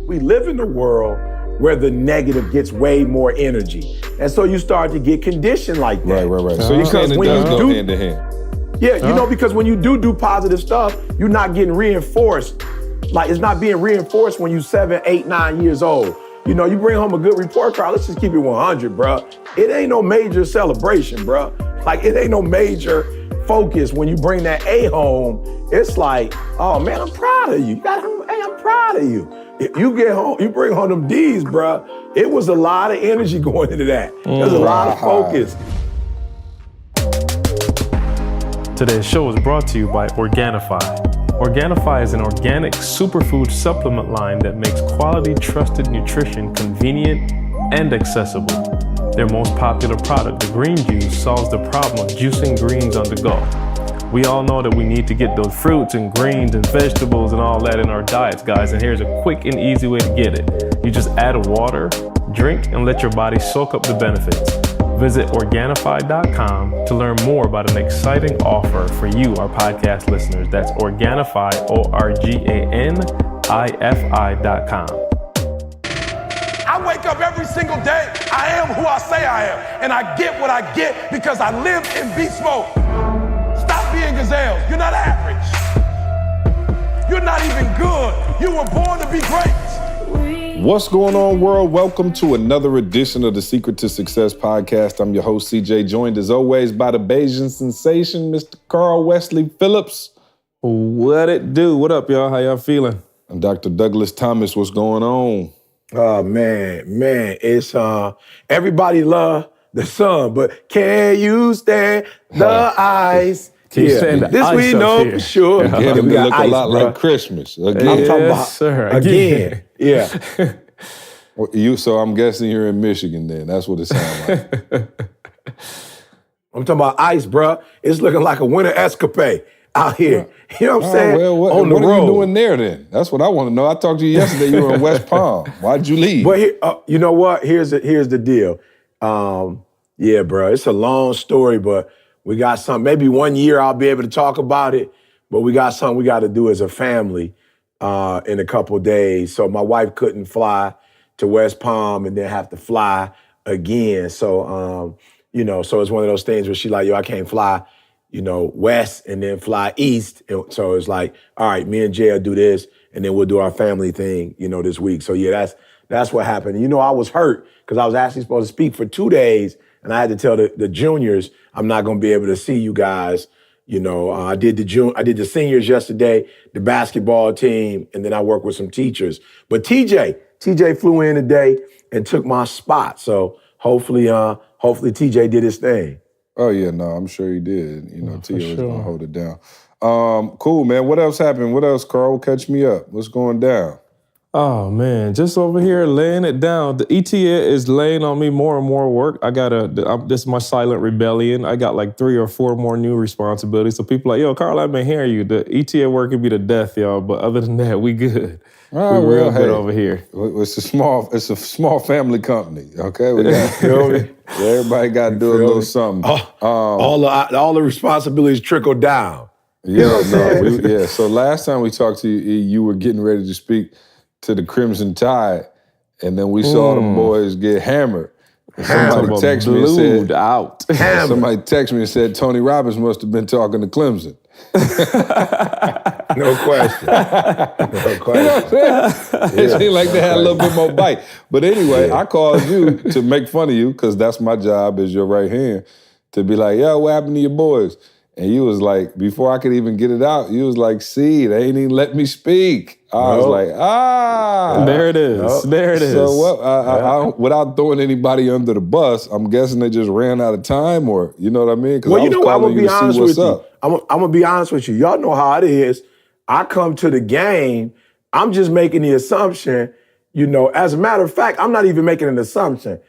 We live in a world where the negative gets way more energy. And so you start to get conditioned like that. Right. So you're saying it does go hand to hand. Yeah, you know, because when you do positive stuff, you're not getting reinforced. Like, it's not being reinforced when you're 7, 8, 9 years old. You know, you bring home a good report card, let's just keep it 100, bro. It ain't no major celebration, bro. Like, it ain't no major focus when you bring that A home. It's like, oh man, I'm proud of you. Hey, I'm proud of you. If you get home, you bring home them D's, bro. It was a lot of energy going into that. There's a lot of focus. Today's show is brought to you by Organifi. Organifi is an organic superfood supplement line that makes quality, trusted nutrition convenient and accessible. Their most popular product, the green juice, solves the problem of juicing greens on the go. We all know that we need to get those fruits and greens and vegetables and all that in our diets, guys, and here's a quick and easy way to get it. You just add water, drink, and let your body soak up the benefits. Visit Organifi.com to learn more about an exciting offer for you, our podcast listeners. That's Organifi, Organifi.com. I wake up every single day. I am who I say I am. And I get what I get because I live in beast mode. Stop being gazelles. You're not average. You're not even good. You were born to be great. What's going on, world? Welcome to another edition of the Secret to Success podcast. I'm your host, CJ, joined as always by the Bayesian sensation, Mr. Carl Wesley Phillips. What it do? What up, y'all? How y'all feeling? And Dr. Douglas Thomas, what's going on? Oh, man, it's, everybody love the sun, but can you stand the ice? This we know for sure. Again, we look a lot like Christmas. Again. I'm talking about, sir. Again. Yeah. So I'm guessing you're in Michigan then. That's what it sounds like. I'm talking about ice, bro. It's looking like a winter escapade out here. You know what I'm saying? Well, what are you doing there then? That's what I want to know. I talked to you yesterday. You were in West Palm. Why'd you leave? But here, you know what? Here's the deal. Yeah, bro. It's a long story, but we got something. Maybe one year I'll be able to talk about it, but we got something we got to do as a family in a couple days. So my wife couldn't fly to West Palm and then have to fly again. So, so it's one of those things where she's like, yo, I can't fly, west and then fly east. And so it's like, all right, me and Jay will do this and then we'll do our family thing, this week. So yeah, that's what happened. I was hurt because I was actually supposed to speak for 2 days and I had to tell the juniors, I'm not going to be able to see you guys. I did the seniors yesterday, the basketball team, and then I worked with some teachers. But TJ flew in today and took my spot. So hopefully TJ did his thing. Oh yeah, no, I'm sure he did. TJ was gonna hold it down. Cool, man. What else happened? What else, Carl? Catch me up. What's going down? Oh, man, just over here laying it down. The ETA is laying on me more and more work. This is my silent rebellion. I got like 3 or 4 more new responsibilities. So people are like, yo, Carl, I've been hearing you. The ETA work can be the death, y'all. But other than that, we good. Oh, we're real good over here. It's a small family company, okay? We got, everybody got to do a little something. All the responsibilities trickle down. So last time we talked to you, you were getting ready to speak to the Crimson Tide, and then we saw them boys get hammered. Somebody texted me and said, out. Somebody texted me and said Tony Robbins must have been talking to Clemson. No question. It seemed like they had a little bit more bite. But anyway, I called you to make fun of you, because that's my job as your right hand, to be like, yo, what happened to your boys? And you was like, before I could even get it out, you was like, see, they ain't even let me speak. I was like, There it is. Nope. There it is. So what? Without throwing anybody under the bus, I'm guessing they just ran out of time, or you know what I mean? Well, I'm gonna be honest with you. I'm gonna be honest with you. Y'all know how it is. I come to the game. I'm just making the assumption. As a matter of fact, I'm not even making an assumption.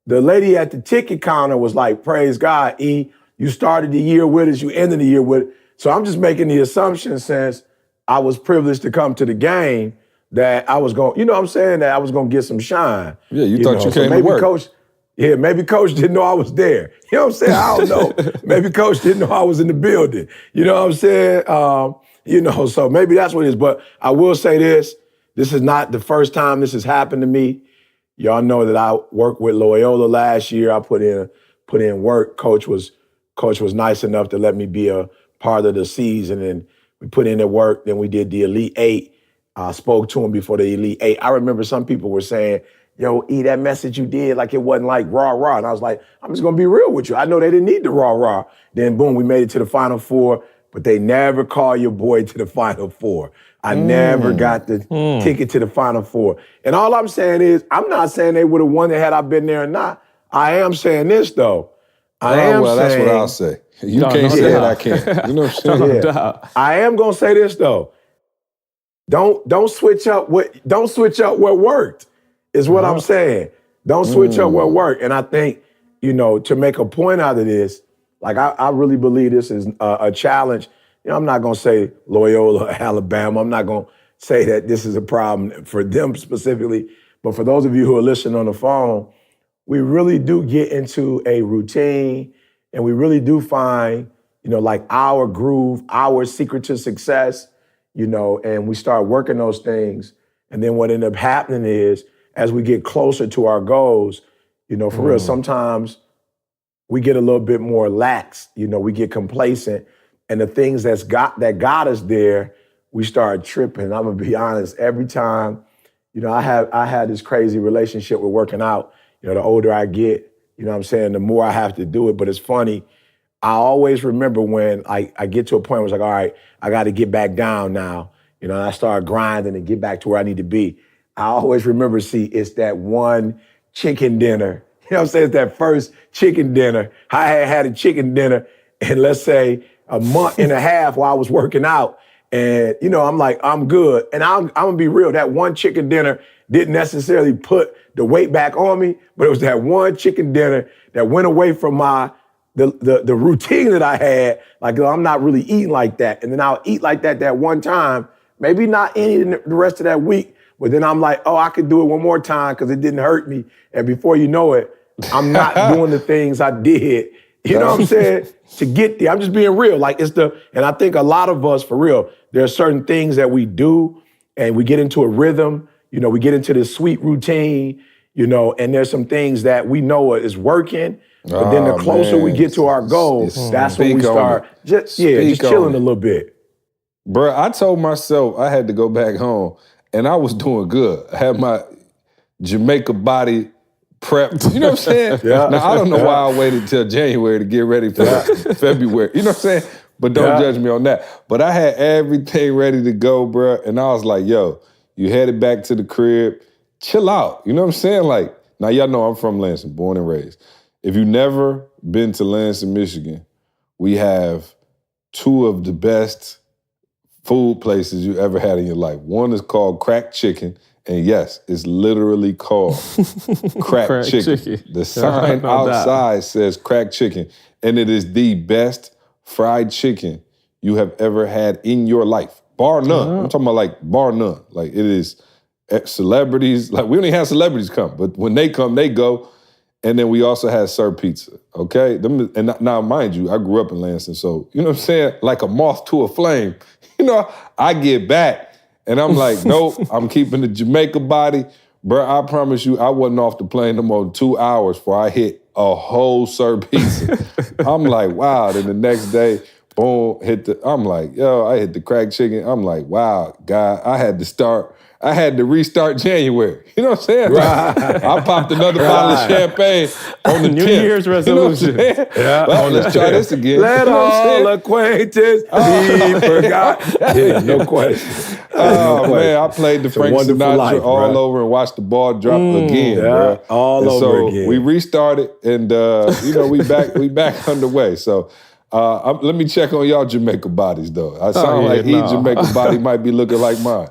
The lady at the ticket counter was like, "Praise God, E. You started the year with us. You ended the year with us." So I'm just making the assumption, since I was privileged to come to the game, that I was going, that I was going to get some shine. Yeah, you thought you came to work. Maybe Coach didn't know I was there. You know what I'm saying? I don't know. Maybe Coach didn't know I was in the building. You know what I'm saying? So maybe that's what it is. But I will say this, This is not the first time this has happened to me. Y'all know that I worked with Loyola last year. I put in work. Coach was nice enough to let me be a part of the season, and we put in the work. Then we did the Elite Eight. I spoke to him before the Elite Eight. I remember some people were saying, yo, E, that message you did, like it wasn't like rah-rah. And I was like, I'm just gonna be real with you. I know they didn't need the rah-rah. Then boom, we made it to the Final Four, but they never call your boy to the Final Four. I never got the ticket to the Final Four. And all I'm saying is, I'm not saying they would have won it had I been there or not. I am saying this though. That's what I'll say. You can't say it, I can't. You know what I'm saying? Yeah. I am gonna say this though. Don't switch up what worked, is what I'm saying. Don't switch up what worked. And I think, to make a point out of this, like I really believe this is a challenge. I'm not gonna say Loyola, Alabama. I'm not gonna say that this is a problem for them specifically. But for those of you who are listening on the phone, we really do get into a routine, and we really do find, like our groove, our secret to success. And we start working those things. And then what ended up happening is, as we get closer to our goals, for real, sometimes we get a little bit more lax, we get complacent. And the things that got us there, we start tripping. I'm gonna be honest, every time, I had this crazy relationship with working out. The older I get, the more I have to do it. But it's funny, I always remember when I get to a point where it's like, all right, I got to get back down now. And I start grinding and get back to where I need to be. I always remember, it's that one chicken dinner. It's that first chicken dinner. I had a chicken dinner in, let's say, a month and a half while I was working out. And, I'm like, I'm good. And I'm going to be real. That one chicken dinner didn't necessarily put the weight back on me, but it was that one chicken dinner that went away from the routine that I had. Like, I'm not really eating like that. And then I'll eat like that one time, maybe not any the rest of that week, but then I'm like, oh, I could do it one more time because it didn't hurt me. And before you know it, I'm not doing the things I did, you know what I'm saying, to get there. I'm just being real. Like, and I think a lot of us, for real, there are certain things that we do and we get into a rhythm, we get into this sweet routine, and there's some things that we know is working. But then the closer we get to our goal, that's when we start just chilling a little bit. Bruh, I told myself I had to go back home, and I was doing good. I had my Jamaica body prepped. You know what I'm saying? Yeah. Now, I don't know why I waited till January to get ready for February. You know what I'm saying? But don't judge me on that. But I had everything ready to go, bruh, and I was like, yo, you headed back to the crib, chill out. You know what I'm saying? Like, now y'all know I'm from Lansing, born and raised. If you've never been to Lansing, Michigan, we have two of the best food places you ever had in your life. One is called Crack Chicken, and yes, it's literally called Crack Chicken. The sign outside says Crack Chicken, and it is the best fried chicken you have ever had in your life, bar none. I'm talking about like bar none. Like, it is celebrities. Like, we only have celebrities come, but when they come, they go. And then we also had Sir Pizza, okay? And now, mind you, I grew up in Lansing, so, you know what I'm saying? Like a moth to a flame. I get back, and I'm like, nope, I'm keeping the Jamaica body. Bro, I promise you, I wasn't off the plane no more than 2 hours before I hit a whole Sir Pizza. I'm like, wow. Then the next day, boom, I'm like, yo, I hit the Crack Chicken. I'm like, wow, God, I had to restart January. You know what I'm saying? Right. I popped another bottle of champagne on the New 10th. Year's resolution. You know what I'm saying? Well, let's try this again. Let all acquaintance be forgot. Yeah, no question. Man, I played the Frank Sinatra all over and watched the ball drop again, bro. All over again. We restarted, and we back underway. So let me check on y'all Jamaica bodies, though. I sound like Jamaica body might be looking like mine.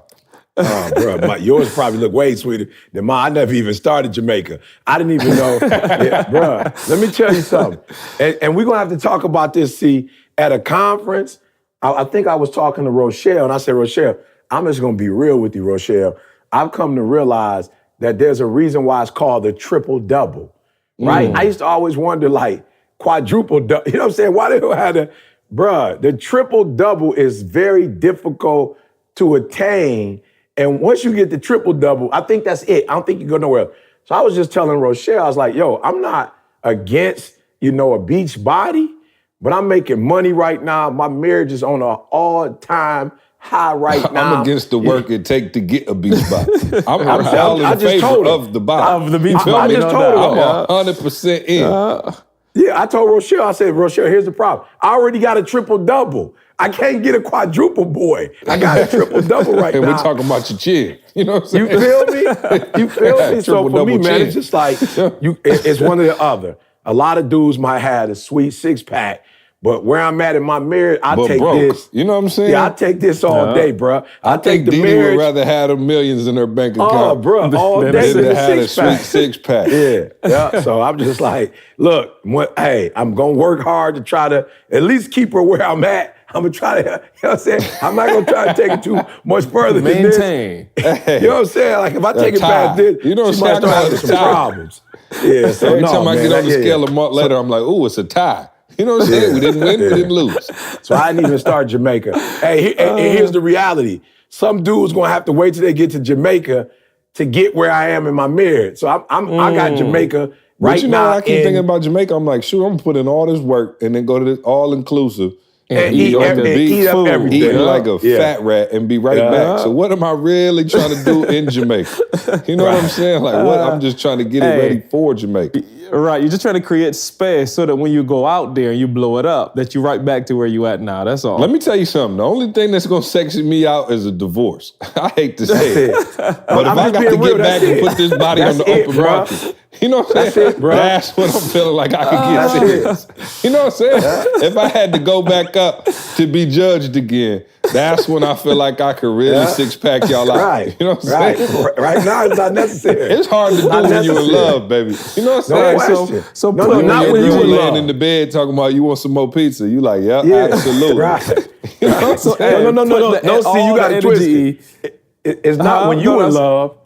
Oh, bro, yours probably look way sweeter than mine. I never even started Jamaica. I didn't even know. Bro, let me tell you something. And we're going to have to talk about this, see, at a conference. I think I was talking to Rochelle, and I said, Rochelle, I'm just going to be real with you, Rochelle. I've come to realize that there's a reason why it's called the triple-double, right? I used to always wonder, like, quadruple-double. You know what I'm saying? Why they had to, bruh, the triple-double is very difficult to attain. And once you get the triple-double, I think that's it. I don't think you go nowhere else. So I was just telling Rochelle, I was like, yo, I'm not against, a beach body, but I'm making money right now. My marriage is on an all-time high right now. I'm against the work it take to get a beach body. I'm all in favor of the body. Of the beach I body. just told her. I'm 100% in. Yeah, I told Rochelle, I said, Rochelle, here's the problem. I already got a triple-double. I can't get a quadruple boy. I got a triple-double right and now. we're talking about your chin. You know what I'm saying? You feel me? You feel me? So for me, man, chin. it's just like, it's one or the other. A lot of dudes might have a sweet six-pack, but where I'm at in my marriage, I take broke. this. You know what I'm saying? Yeah, I take this all day, bro. I take the Didi marriage. would rather have them millions in her bank account. Oh, bro, all day than in to the have a sweet six-pack. six-pack. Yeah. So I'm just like, look, hey, I'm going to work hard to try to at least keep her where I'm at. I'm going to try to, you know what I'm saying? I'm not going to try to take it too much further than this. Maintain. You know what I'm saying? Like, if I take it past this, You know what she I'm might saying? start having some problems. Yeah, so Every no, time I man, get on the scale a month later, I'm like, ooh, it's a tie. You know what I'm saying? We didn't win, we didn't lose. So I didn't even start Jamaica. Hey, and here's the reality. Some dude's going to have to wait till they get to Jamaica to get where I am in my marriage. So I got Jamaica right But you know now. what I keep thinking about Jamaica? I'm like, shoot, I'm gonna put in all this work and then go to this all-inclusive and eat on the beach, eat up everything. eating like a fat rat and be right back. So what am I really trying to do in Jamaica? You know what I'm saying? Like, what? I'm just trying to get it ready for Jamaica. Right, you're just trying to create space so that when you go out there and you blow it up, that you're right back to where you at now. That's all. Let me tell you something. The only thing that's gonna section me out is a divorce. I hate to say it, but if I got to get back and put this body on the open market, you know what I'm saying? That's what I'm feeling like I could get serious. You know what I'm saying? If I had to go back up to be judged again, that's when I feel like I could really six-pack y'all out. Right. You know what I'm saying? Right now, it's not necessary. It's hard to do when you're in love, baby. You know what I'm saying? So When not your when you girl in laying love. in the bed talking about you want some more pizza, you like, yeah, absolutely. Right. You know what I'm So, saying? No, see, you got to twist it. It's not when you in love.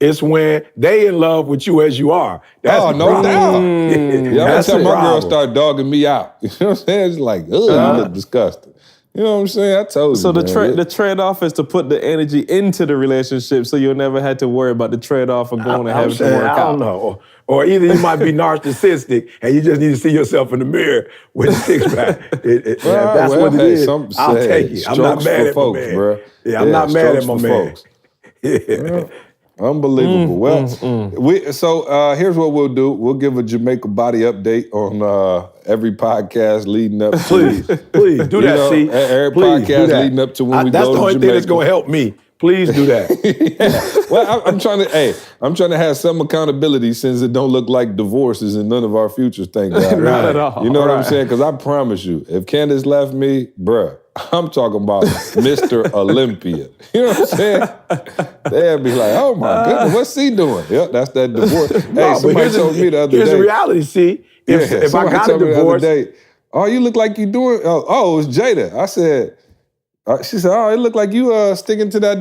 It's when they in love with you as you are. That's the no problem. doubt. Yeah, That's every time the my girl problem. start dogging me out, you know what I'm saying? It's like, ugh, you look disgusting. You know what I'm saying? I told you. So man. the trade-off is to put the energy into the relationship so you'll never have to worry about the trade-off of going and I'm having to saying, work I don't out. know. Or either you might be narcissistic and you just need to see yourself in the mirror with a six-pack. That's what it is. I'll take it. I'm not mad at folks, my man. bro. Yeah, I'm not mad at my strokes for man. folks. Yeah. Unbelievable. So here's what we'll do. We'll give a Jamaica body update on every podcast leading up to. Please do that, see. Every Please do podcast that. leading up to when we That's go the to only Jamaica. thing that's going to help me. Please do that. Well, I'm trying to have some accountability since it don't look like divorce is in none of our futures, thank God. Not at all. You know what I'm Right. saying? Because I promise you, if Candace left me, bruh, I'm talking about Mr. Olympia. You know what I'm saying? They'd be like, oh my goodness, what's he doing? Yep, that's that divorce. Hey, somebody told me the other day. Here's the reality, see. If I got a divorce. The other day, oh, you look like you doing, oh, it was Jada. I said, she said, oh, it looked like you sticking to that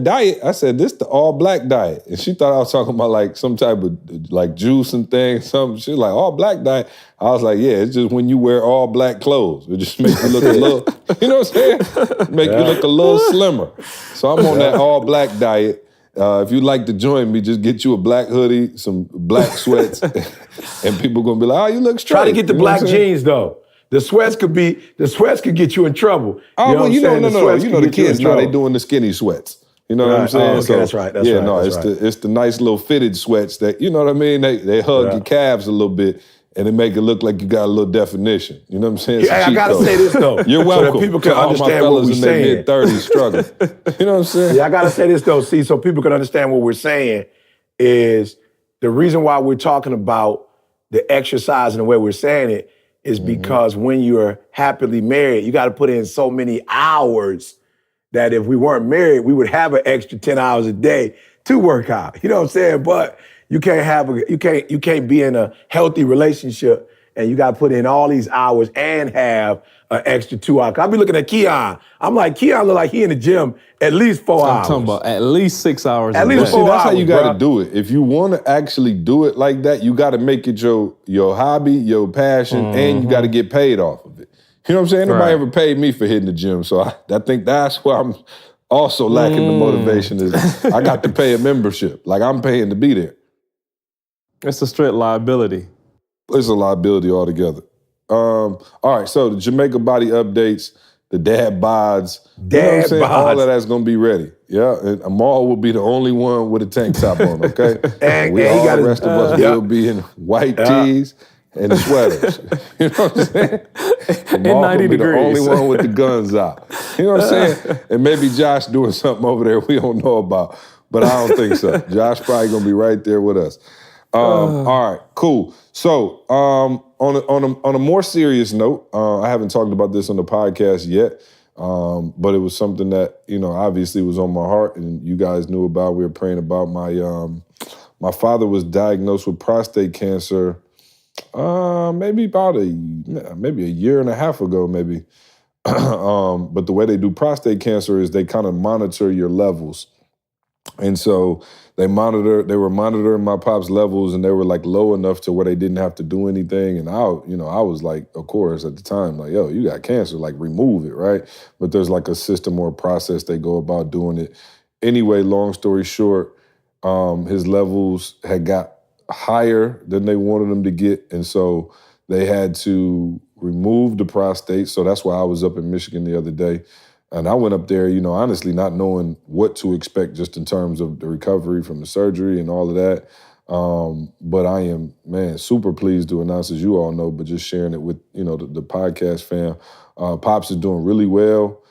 diet. I said, this the all-black diet. And she thought I was talking about like some type of like juice and thing, something. She was like, all-black diet. I was like, yeah, it's just when you wear all-black clothes. It just makes you look a little, you know what I'm saying? Make you look a little slimmer. So I'm on that all-black diet. If you'd like to join me, just get you a black hoodie, some black sweats, and people gonna be like, oh, you look straight. Try to get the You know what black I'm saying? jeans, though. The sweats could get you in trouble. Oh, well, no. You know the kids now, they doing. doing the skinny sweats. You know what I'm Right. saying? Oh, okay, that's right. That's right. It's the nice little fitted sweats that, you know what I mean? They hug your calves a little bit and they make it look like you got a little definition. You know what I'm saying? It's a I cheat gotta code. say this though. You're welcome. So that people can to all my understand what fellas we're in their saying. mid-30s struggling. You know what I'm saying? Yeah, I gotta say this though, see, so people can understand what we're saying is the reason why we're talking about the exercise and the way we're saying it is because when you're happily married, you got to put in so many hours that if we weren't married, we would have an extra 10 hours a day to work out. You know what I'm saying? But you can't be in a healthy relationship and you got to put in all these hours and have an extra 2 hours. I'll be looking at Keon. I'm like, Keon look like he in the gym at least 4 hours. I'm talking about at least 6 hours. At a least day. 4 See, that's how hours, you got to bruh. do it. If you want to actually do it like that, you got to make it your hobby, your passion, and you got to get paid off of it. You know what I'm saying? Nobody Right. ever paid me for hitting the gym, so I think that's where Also lacking the motivation is I got to pay a membership. Like, I'm paying to be there. It's a straight liability. It's a liability altogether. All right, so the Jamaica Body updates, the dad bods. You know what I'm saying? All of that's going to be ready. Yeah, and Amal will be the only one with a tank top on, okay? and all the rest of us will be in white tees and sweaters. You know what I'm saying? Amal 90 will be degrees. the only one with the guns out. You know what I'm saying? And maybe Josh doing something over there we don't know about, but I don't think so. Josh probably going to be right there with us. All right, cool. So on a more serious note, I haven't talked about this on the podcast yet, but it was something that, you know, obviously was on my heart and you guys knew about. We were praying about. My father was diagnosed with prostate cancer maybe a year and a half ago, maybe. But the way they do prostate cancer is they kind of monitor your levels. And so they were monitoring my pop's levels, and they were like low enough to where they didn't have to do anything. And I was like, of course, at the time, like, yo, you got cancer, like remove it, right? But there's like a system or a process they go about doing it. Anyway, long story short, his levels had got higher than they wanted them to get. And so they had to remove the prostate. So that's why I was up in Michigan the other day. And I went up there, you know, honestly not knowing what to expect just in terms of the recovery from the surgery and all of that. But I am, man, super pleased to announce, as you all know, but just sharing it with, you know, the podcast fam. Pops is doing really well.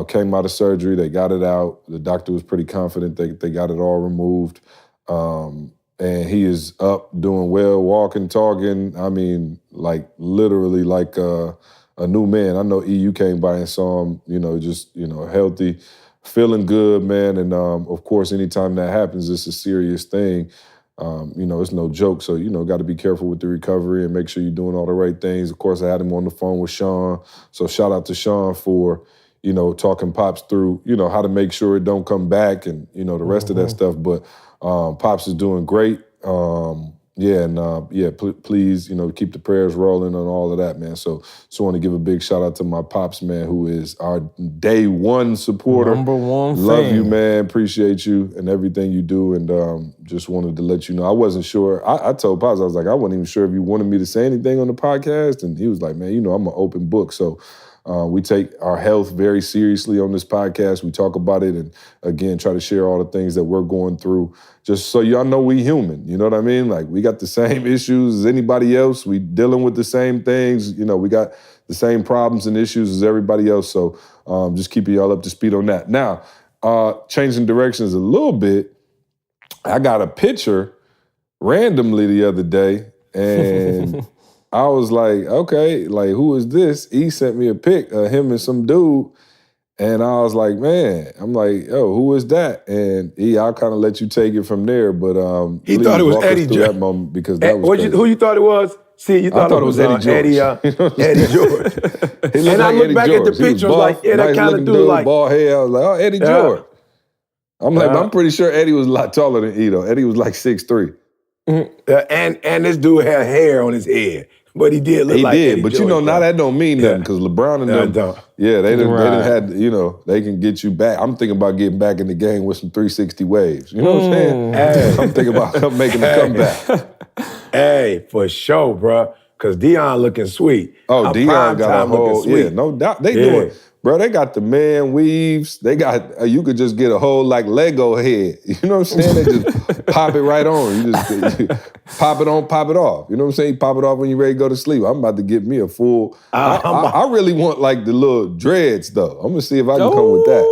Came out of surgery. They got it out. The doctor was pretty confident they got it all removed. And he is up, doing well, walking, talking. I mean, like literally like a new man. I know you came by and saw him, you know, just, you know, healthy, feeling good, man. And of course, anytime that happens, it's a serious thing. You know, it's no joke. So, you know, got to be careful with the recovery and make sure you're doing all the right things. Of course, I had him on the phone with Sean. So shout out to Sean for, you know, talking Pops through, you know, how to make sure it don't come back and, you know, the rest of that stuff. But Pops is doing great. Please, you know, keep the prayers rolling and all of that, man. So just want to give a big shout out to my Pops, man, who is our day one supporter. Number one Love fan. you, man. Appreciate you and everything you do. And just wanted to let you know. I wasn't sure. I told Pops, I was like, I wasn't even sure if you wanted me to say anything on the podcast. And he was like, man, you know, I'm an open book. So we take our health very seriously on this podcast. We talk about it and, again, try to share all the things that we're going through just so y'all know we human. You know what I mean? Like, we got the same issues as anybody else. We dealing with the same things. You know, we got the same problems and issues as everybody else. So just keeping y'all up to speed on that. Now, changing directions a little bit, I got a picture randomly the other day, and I was like, okay, like, who is this? He sent me a pic of him and some dude, and I was like, man, I'm like, yo, who is that? And I'll kind of let you take it from there, but he thought it was Eddie George. That moment because that was crazy. Who you thought it was? See, you thought it was Eddie George. Eddie George. And I looked back at the picture, I was like, yeah, that kind of dude, like bald head. I was like, oh, Eddie George. I'm like, I'm pretty sure Eddie was a lot taller than Edo. Eddie was like 6'3". And this dude had hair on his head. But he did look like Eddie but George, you know, now that don't mean nothing because LeBron and them, don't. Yeah, they done had, you know, they can get you back. I'm thinking about getting back in the game with some 360 waves. You know what I'm saying? Hey. I'm thinking about making a comeback. Hey, for sure, bro. Because Deion looking sweet. Oh, Deion got a whole, yeah, no doubt. They doing, bro, they got the man weaves. They got, you could just get a whole like Lego head. You know what I'm saying? They just pop it right on. You just pop it on, pop it off. You know what I'm saying? You pop it off when you're ready to go to sleep. I'm about to get me a full, I really want like the little dreads though. I'm gonna see if I can come with that.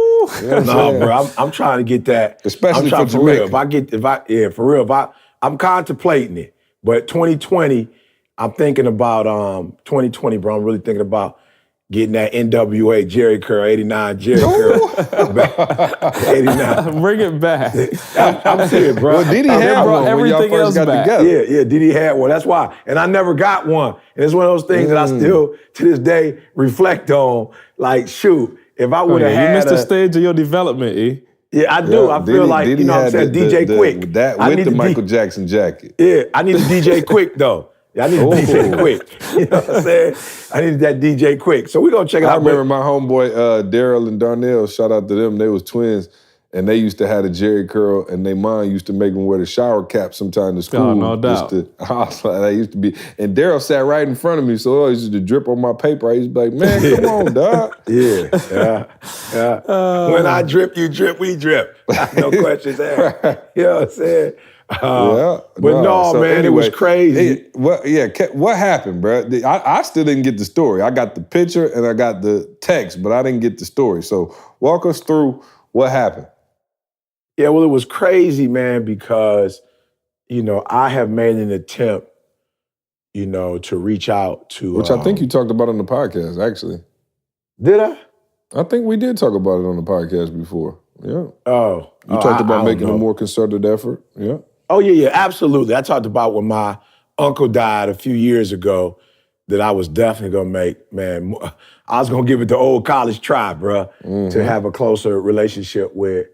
You know what I'm saying? Bro, I'm trying to get that. Especially for Jamaica. I'm contemplating it. But 2020, I'm thinking about 2020, bro. I'm really thinking about getting that NWA Jerry Curl, 89 Jerry Curl. 89. Bring it back. I'm serious, bro. Well, Diddy had one when y'all first got together. Yeah, Diddy had one. That's why. And I never got one. And it's one of those things that I still, to this day, reflect on. Like, shoot, if I would have had you missed a stage of your development, E. Yeah, I do. I feel like, Diddy you know what I'm saying, DJ Quick. That with the Michael Jackson jacket. Yeah, I need a DJ Quick, though. Yeah, I need a DJ quick. You know what I'm saying? I needed that DJ quick. So we're going to check it out. I remember my homeboy Daryl and Darnell, shout out to them, they was twins, and they used to have a Jerry curl, and their mom used to make them wear the shower cap sometime to school. Oh, no doubt. That used to be, and Daryl sat right in front of me, so it always used to drip on my paper. I used to be like, man, come on, dog. Yeah. When I drip, you drip, we drip. No questions asked. You know what I'm saying? Man, it was crazy. What happened, bro? I still didn't get the story. I got the picture and I got the text, but I didn't get the story. So walk us through what happened. Yeah, well, it was crazy, man, because, I have made an attempt, to reach out to... Which I think you talked about on the podcast, actually. Did I? I think we did talk about it on the podcast before. Yeah. Oh. You talked about making a more concerted effort. Yeah. Oh, yeah, absolutely. I talked about when my uncle died a few years ago that I was definitely going to make, man, I was going to give it the old college try, bro, to have a closer relationship with,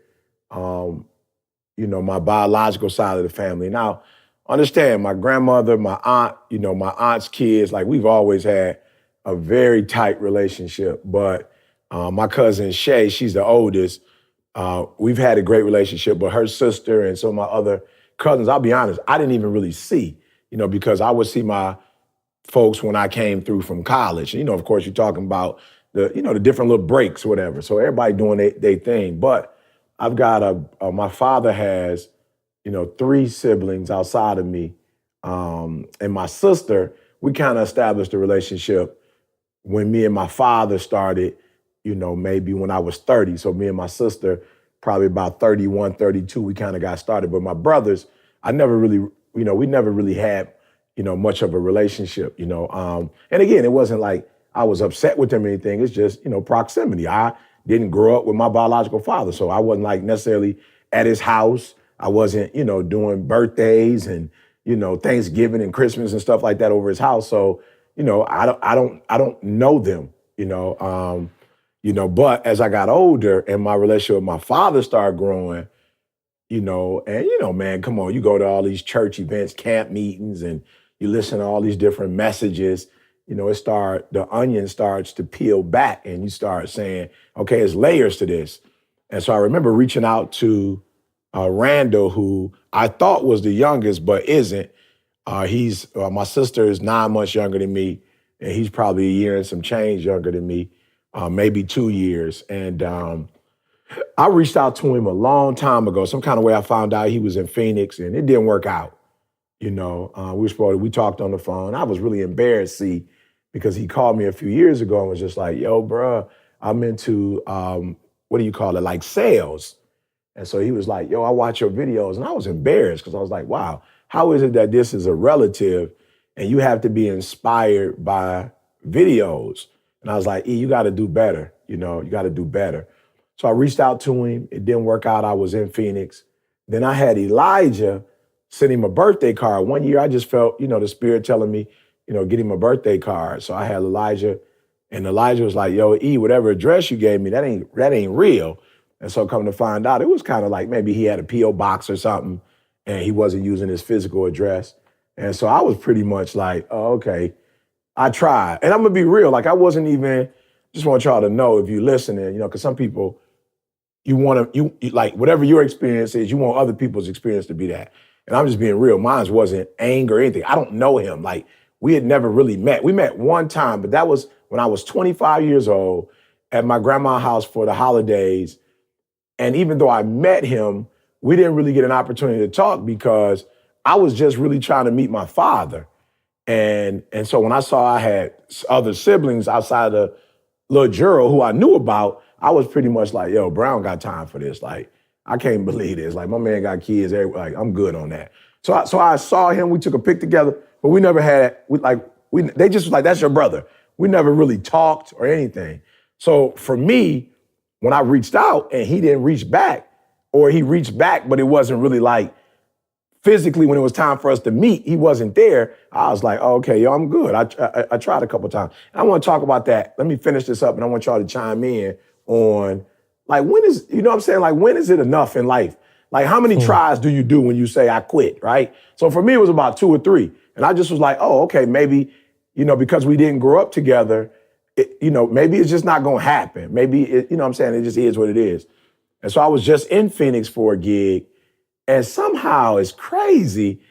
my biological side of the family. Now, understand, my grandmother, my aunt, my aunt's kids, like we've always had a very tight relationship. But my cousin Shay, she's the oldest. We've had a great relationship, but her sister and some of my other cousins, I'll be honest, I didn't even really see, because I would see my folks when I came through from college. Of course, you're talking about the different little breaks or whatever. So everybody doing their thing. But I've got my father has, 3 siblings outside of me. And my sister, we kind of established a relationship when me and my father started, maybe when I was 30. So me and my sister, probably about 31, 32, we kind of got started. But my brothers, I never really, we never really had, much of a relationship, And again, it wasn't like I was upset with them or anything. It's just, proximity. I didn't grow up with my biological father. So I wasn't like necessarily at his house. I wasn't, doing birthdays and, Thanksgiving and Christmas and stuff like that over his house. So, I don't know them, but as I got older and my relationship with my father started growing, man, come on, you go to all these church events, camp meetings, and you listen to all these different messages, the onion starts to peel back and you start saying, okay, there's layers to this. And so I remember reaching out to Randall, who I thought was the youngest, but isn't. My sister is 9 months younger than me, and he's probably a year and some change younger than me, maybe 2 years. And I reached out to him a long time ago. Some kind of way I found out he was in Phoenix, and it didn't work out. We talked on the phone. I was really embarrassed, because he called me a few years ago and was just like, yo, bruh, I'm into, like sales. And so he was like, yo, I watch your videos. And I was embarrassed because I was like, wow, how is it that this is a relative and you have to be inspired by videos? And I was like, you got to do better. You got to do better. So I reached out to him. It didn't work out. I was in Phoenix. Then I had Elijah send him a birthday card. One year I just felt, the spirit telling me, get him a birthday card. So I had Elijah, and Elijah was like, yo, whatever address you gave me, that ain't real. And so come to find out, it was kind of like maybe he had a P.O. box or something and he wasn't using his physical address. And so I was pretty much like, oh, okay, I tried. And I'm gonna be real, like I wasn't even, just want y'all to know if you're listening, because some people, you like whatever your experience is, you want other people's experience to be that. And I'm just being real, mine wasn't anger or anything. I don't know him. Like we had never really met. We met one time, but that was when I was 25 years old at my grandma's house for the holidays. And even though I met him, we didn't really get an opportunity to talk because I was just really trying to meet my father. And so when I saw I had other siblings outside of little Juro who I knew about, I was pretty much like, yo, Brown got time for this. Like, I can't believe this. Like, my man got kids. Like, I'm good on that. So I saw him. We took a pic together, but we never had, they just was like, that's your brother. We never really talked or anything. So for me, when I reached out and he didn't reach back, or he reached back, but it wasn't really like physically when it was time for us to meet, he wasn't there. I was like, oh, okay, yo, I'm good. I tried a couple times. And I want to talk about that. Let me finish this up and I want y'all to chime in on like, when is, you know what I'm saying? Like, when is it enough in life Like how many tries do you do when you say I quit, right? So for me, it was about 2 or 3. And I just was like, oh, okay, maybe, because we didn't grow up together, maybe it's just not gonna happen. Maybe, what I'm saying? It just is what it is. And so I was just in Phoenix for a gig, and somehow it's crazy.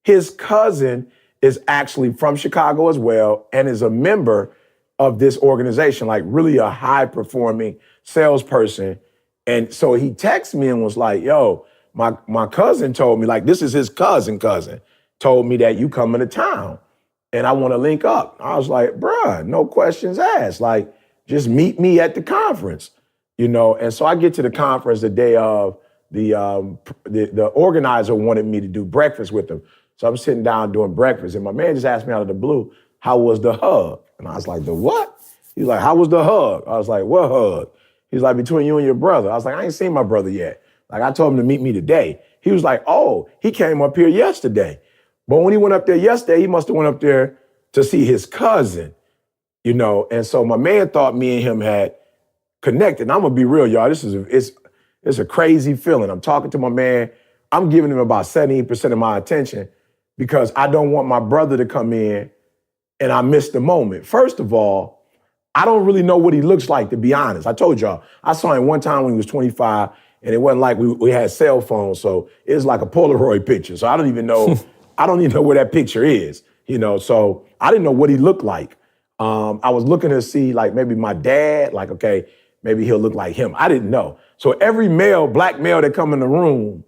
His cousin is actually from Chicago as well and is a member of this organization, like really a high-performing salesperson. And so he texted me and was like, yo, my cousin told me, like, this is his cousin, told me that you coming to town and I want to link up. I was like, bruh, no questions asked. Like, just meet me at the conference, And so I get to the conference the day of. The organizer wanted me to do breakfast with him. So I'm sitting down doing breakfast, and my man just asked me out of the blue, how was the hug? And I was like, the what? He's like, how was the hug? I was like, what hug? He's like, between you and your brother. I was like, I ain't seen my brother yet. Like, I told him to meet me today. He was like, oh, he came up here yesterday. But when he went up there yesterday, he must have went up there to see his cousin, And so my man thought me and him had connected. And I'm gonna be real, y'all. It's a crazy feeling. I'm talking to my man. I'm giving him about 70% of my attention because I don't want my brother to come in and I miss the moment. First of all, I don't really know what he looks like, to be honest. I told y'all, I saw him one time when he was 25, and it wasn't like we had cell phones, so it was like a Polaroid picture. So I don't even know where that picture is, so I didn't know what he looked like. I was looking to see like maybe my dad, like, okay, maybe he'll look like him. I didn't know. So every black male that come in the room,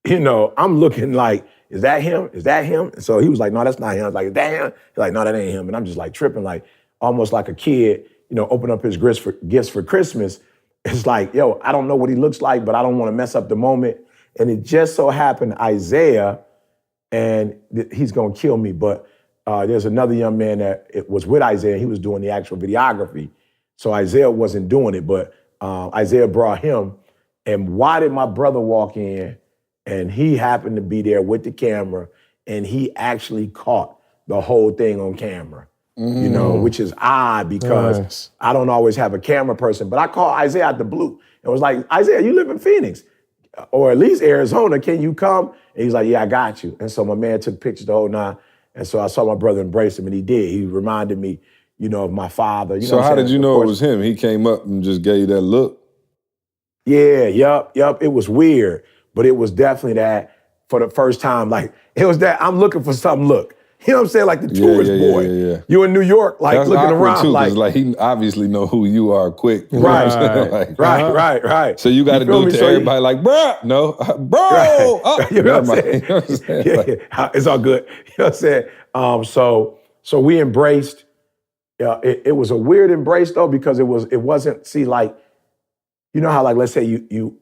I'm looking like, is that him? Is that him? And so he was like, no, that's not him. I was like, is that him? He's like, no, that ain't him. And I'm just like tripping, like almost like a kid, open up his gifts for Christmas. It's like, yo, I don't know what he looks like, but I don't want to mess up the moment. And it just so happened Isaiah, and he's going to kill me, but there's another young man that was with Isaiah. He was doing the actual videography. So Isaiah wasn't doing it, but Isaiah brought him. And why did my brother walk in? And he happened to be there with the camera, and he actually caught the whole thing on camera, which is odd because I don't always have a camera person. But I called Isaiah out the blue and was like, Isaiah, you live in Phoenix or at least Arizona. Can you come? And he's like, yeah, I got you. And so my man took pictures the whole nine. And so I saw my brother embrace him, and he did. He reminded me, of my father. So how did you know it was him? He came up and just gave you that look? Yeah, yup. It was weird, but it was definitely that for the first time. Like, it was that I'm looking for something, look. You know what I'm saying? Like the tourist boy. Yeah. You in New York, like that's looking around. Too, like he obviously know who you are quick. Right. So you got to do it to everybody like, bruh, no, bro. Right. Oh, you know what I'm saying? Yeah, it's all good. You know what I'm saying? So we embraced. It was a weird embrace though, because it wasn't, see, like, you know how, like, let's say you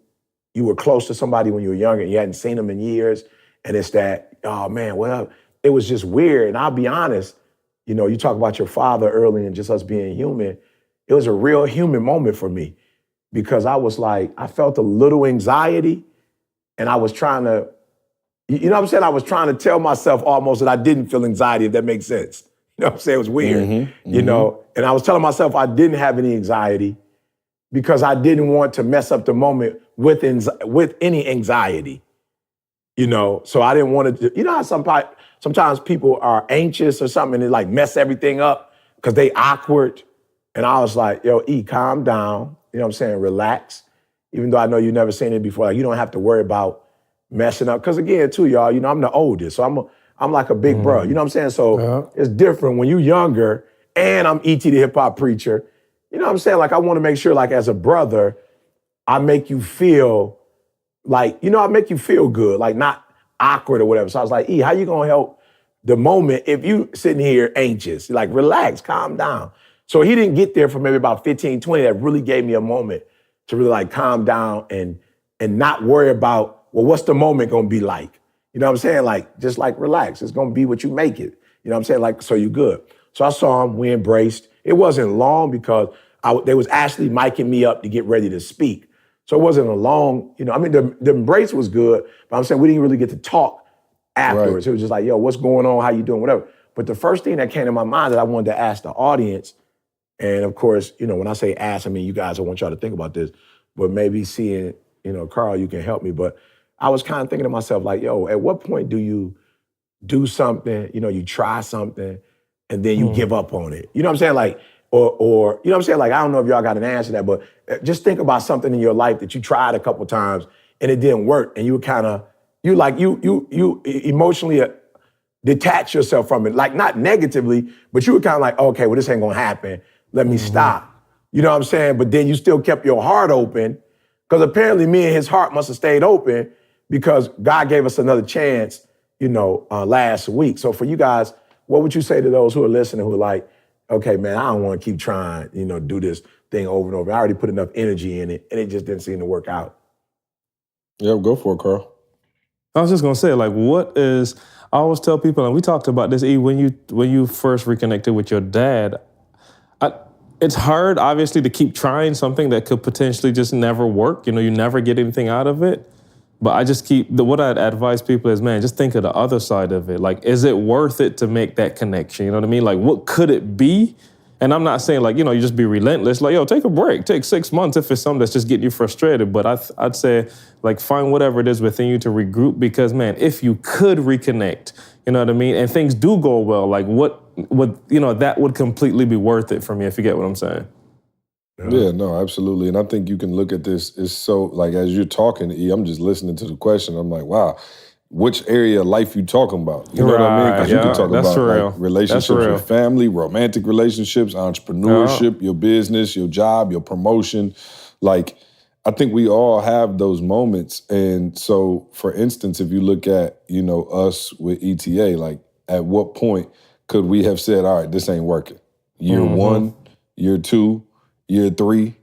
were close to somebody when you were younger and you hadn't seen them in years, and it's that, oh man, well, it was just weird. And I'll be honest, you talk about your father early and just us being human. It was a real human moment for me because I was like, I felt a little anxiety, and I was trying to, you know what I'm saying? I was trying to tell myself almost that I didn't feel anxiety, if that makes sense. You know what I'm saying? It was weird, and I was telling myself I didn't have any anxiety because I didn't want to mess up the moment with any anxiety, So I didn't want to, how sometimes people are anxious or something and they like mess everything up because they awkward. And I was like, yo, E, calm down. You know what I'm saying? Relax. Even though I know you've never seen it before, like, you don't have to worry about messing up. Because again, too, y'all, I'm the oldest. So I'm like a big bro. You know what I'm saying? So it's different when you're younger and I'm E.T. the hip hop preacher. You know what I'm saying? Like, I want to make sure, like, as a brother, I make you feel like, I make you feel good, like not awkward or whatever. So I was like, E, how you gonna help the moment if you sitting here anxious? Like, relax, calm down. So he didn't get there for maybe about 15, 20. That really gave me a moment to really like calm down and not worry about, well, what's the moment gonna be like? You know what I'm saying? Like, just like relax. It's gonna be what you make it. You know what I'm saying? Like, so you good. So I saw him, we embraced. It wasn't long because they was actually micing me up to get ready to speak. So it wasn't a long, the embrace was good, but I'm saying we didn't really get to talk afterwards. Right. It was just like, yo, what's going on? How you doing? Whatever. But the first thing that came to my mind that I wanted to ask the audience, and of course, when I say ask, I mean, you guys, I want y'all to think about this, but maybe seeing, Carl, you can help me. But I was kind of thinking to myself, like, yo, at what point do you do something, you try something, and then you give up on it? You know what I'm saying? Like, or you know what I'm saying? Like, I don't know if y'all got an answer to that, but just think about something in your life that you tried a couple times and it didn't work, and you were kind of, you emotionally detach yourself from it, like not negatively, but you were kind of like, okay, well, this ain't gonna happen. Let me stop. You know what I'm saying? But then you still kept your heart open, because apparently me and his heart must have stayed open because God gave us another chance, last week. So for you guys, what would you say to those who are listening who are like, okay, man, I don't want to keep trying, do this thing over and over. I already put enough energy in it and it just didn't seem to work out. Yeah, go for it, Carl. I was just gonna say, like, I always tell people, and we talked about this, E, when you first reconnected with your dad, it's hard, obviously, to keep trying something that could potentially just never work. You never get anything out of it. But I just what I'd advise people is, man, just think of the other side of it. Like, is it worth it to make that connection? You know what I mean? Like, what could it be? And I'm not saying, like, you just be relentless. Like, yo, take a break. Take 6 months if it's something that's just getting you frustrated. But I'd say, like, find whatever it is within you to regroup, because, man, if you could reconnect, you know what I mean, and things do go well, like, what that would completely be worth it for me, if you get what I'm saying. Yeah, no, absolutely. And I think you can look at this, it's so, like, as you're talking, E, I'm just listening to the question. I'm like, wow, which area of life you talking about? You know what I mean? Because you can talk about like, relationships with family, romantic relationships, entrepreneurship, your business, your job, your promotion. Like, I think we all have those moments. And so, for instance, if you look at, us with ETA, like, at what point could we have said, all right, this ain't working? Year 1, year 2, year 3,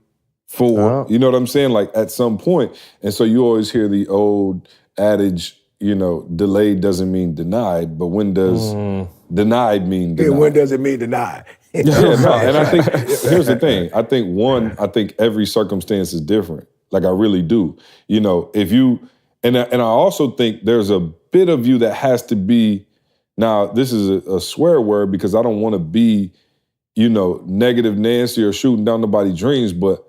4, you know what I'm saying? Like, at some point. And so you always hear the old adage, delayed doesn't mean denied, but when does denied mean denied? Yeah, when does it mean denied? And I think, here's the thing. I think every circumstance is different. Like, I really do. If you, and I also think there's a bit of you that has to be, now this is a swear word because I don't want to be, negative Nancy or shooting down nobody's dreams, but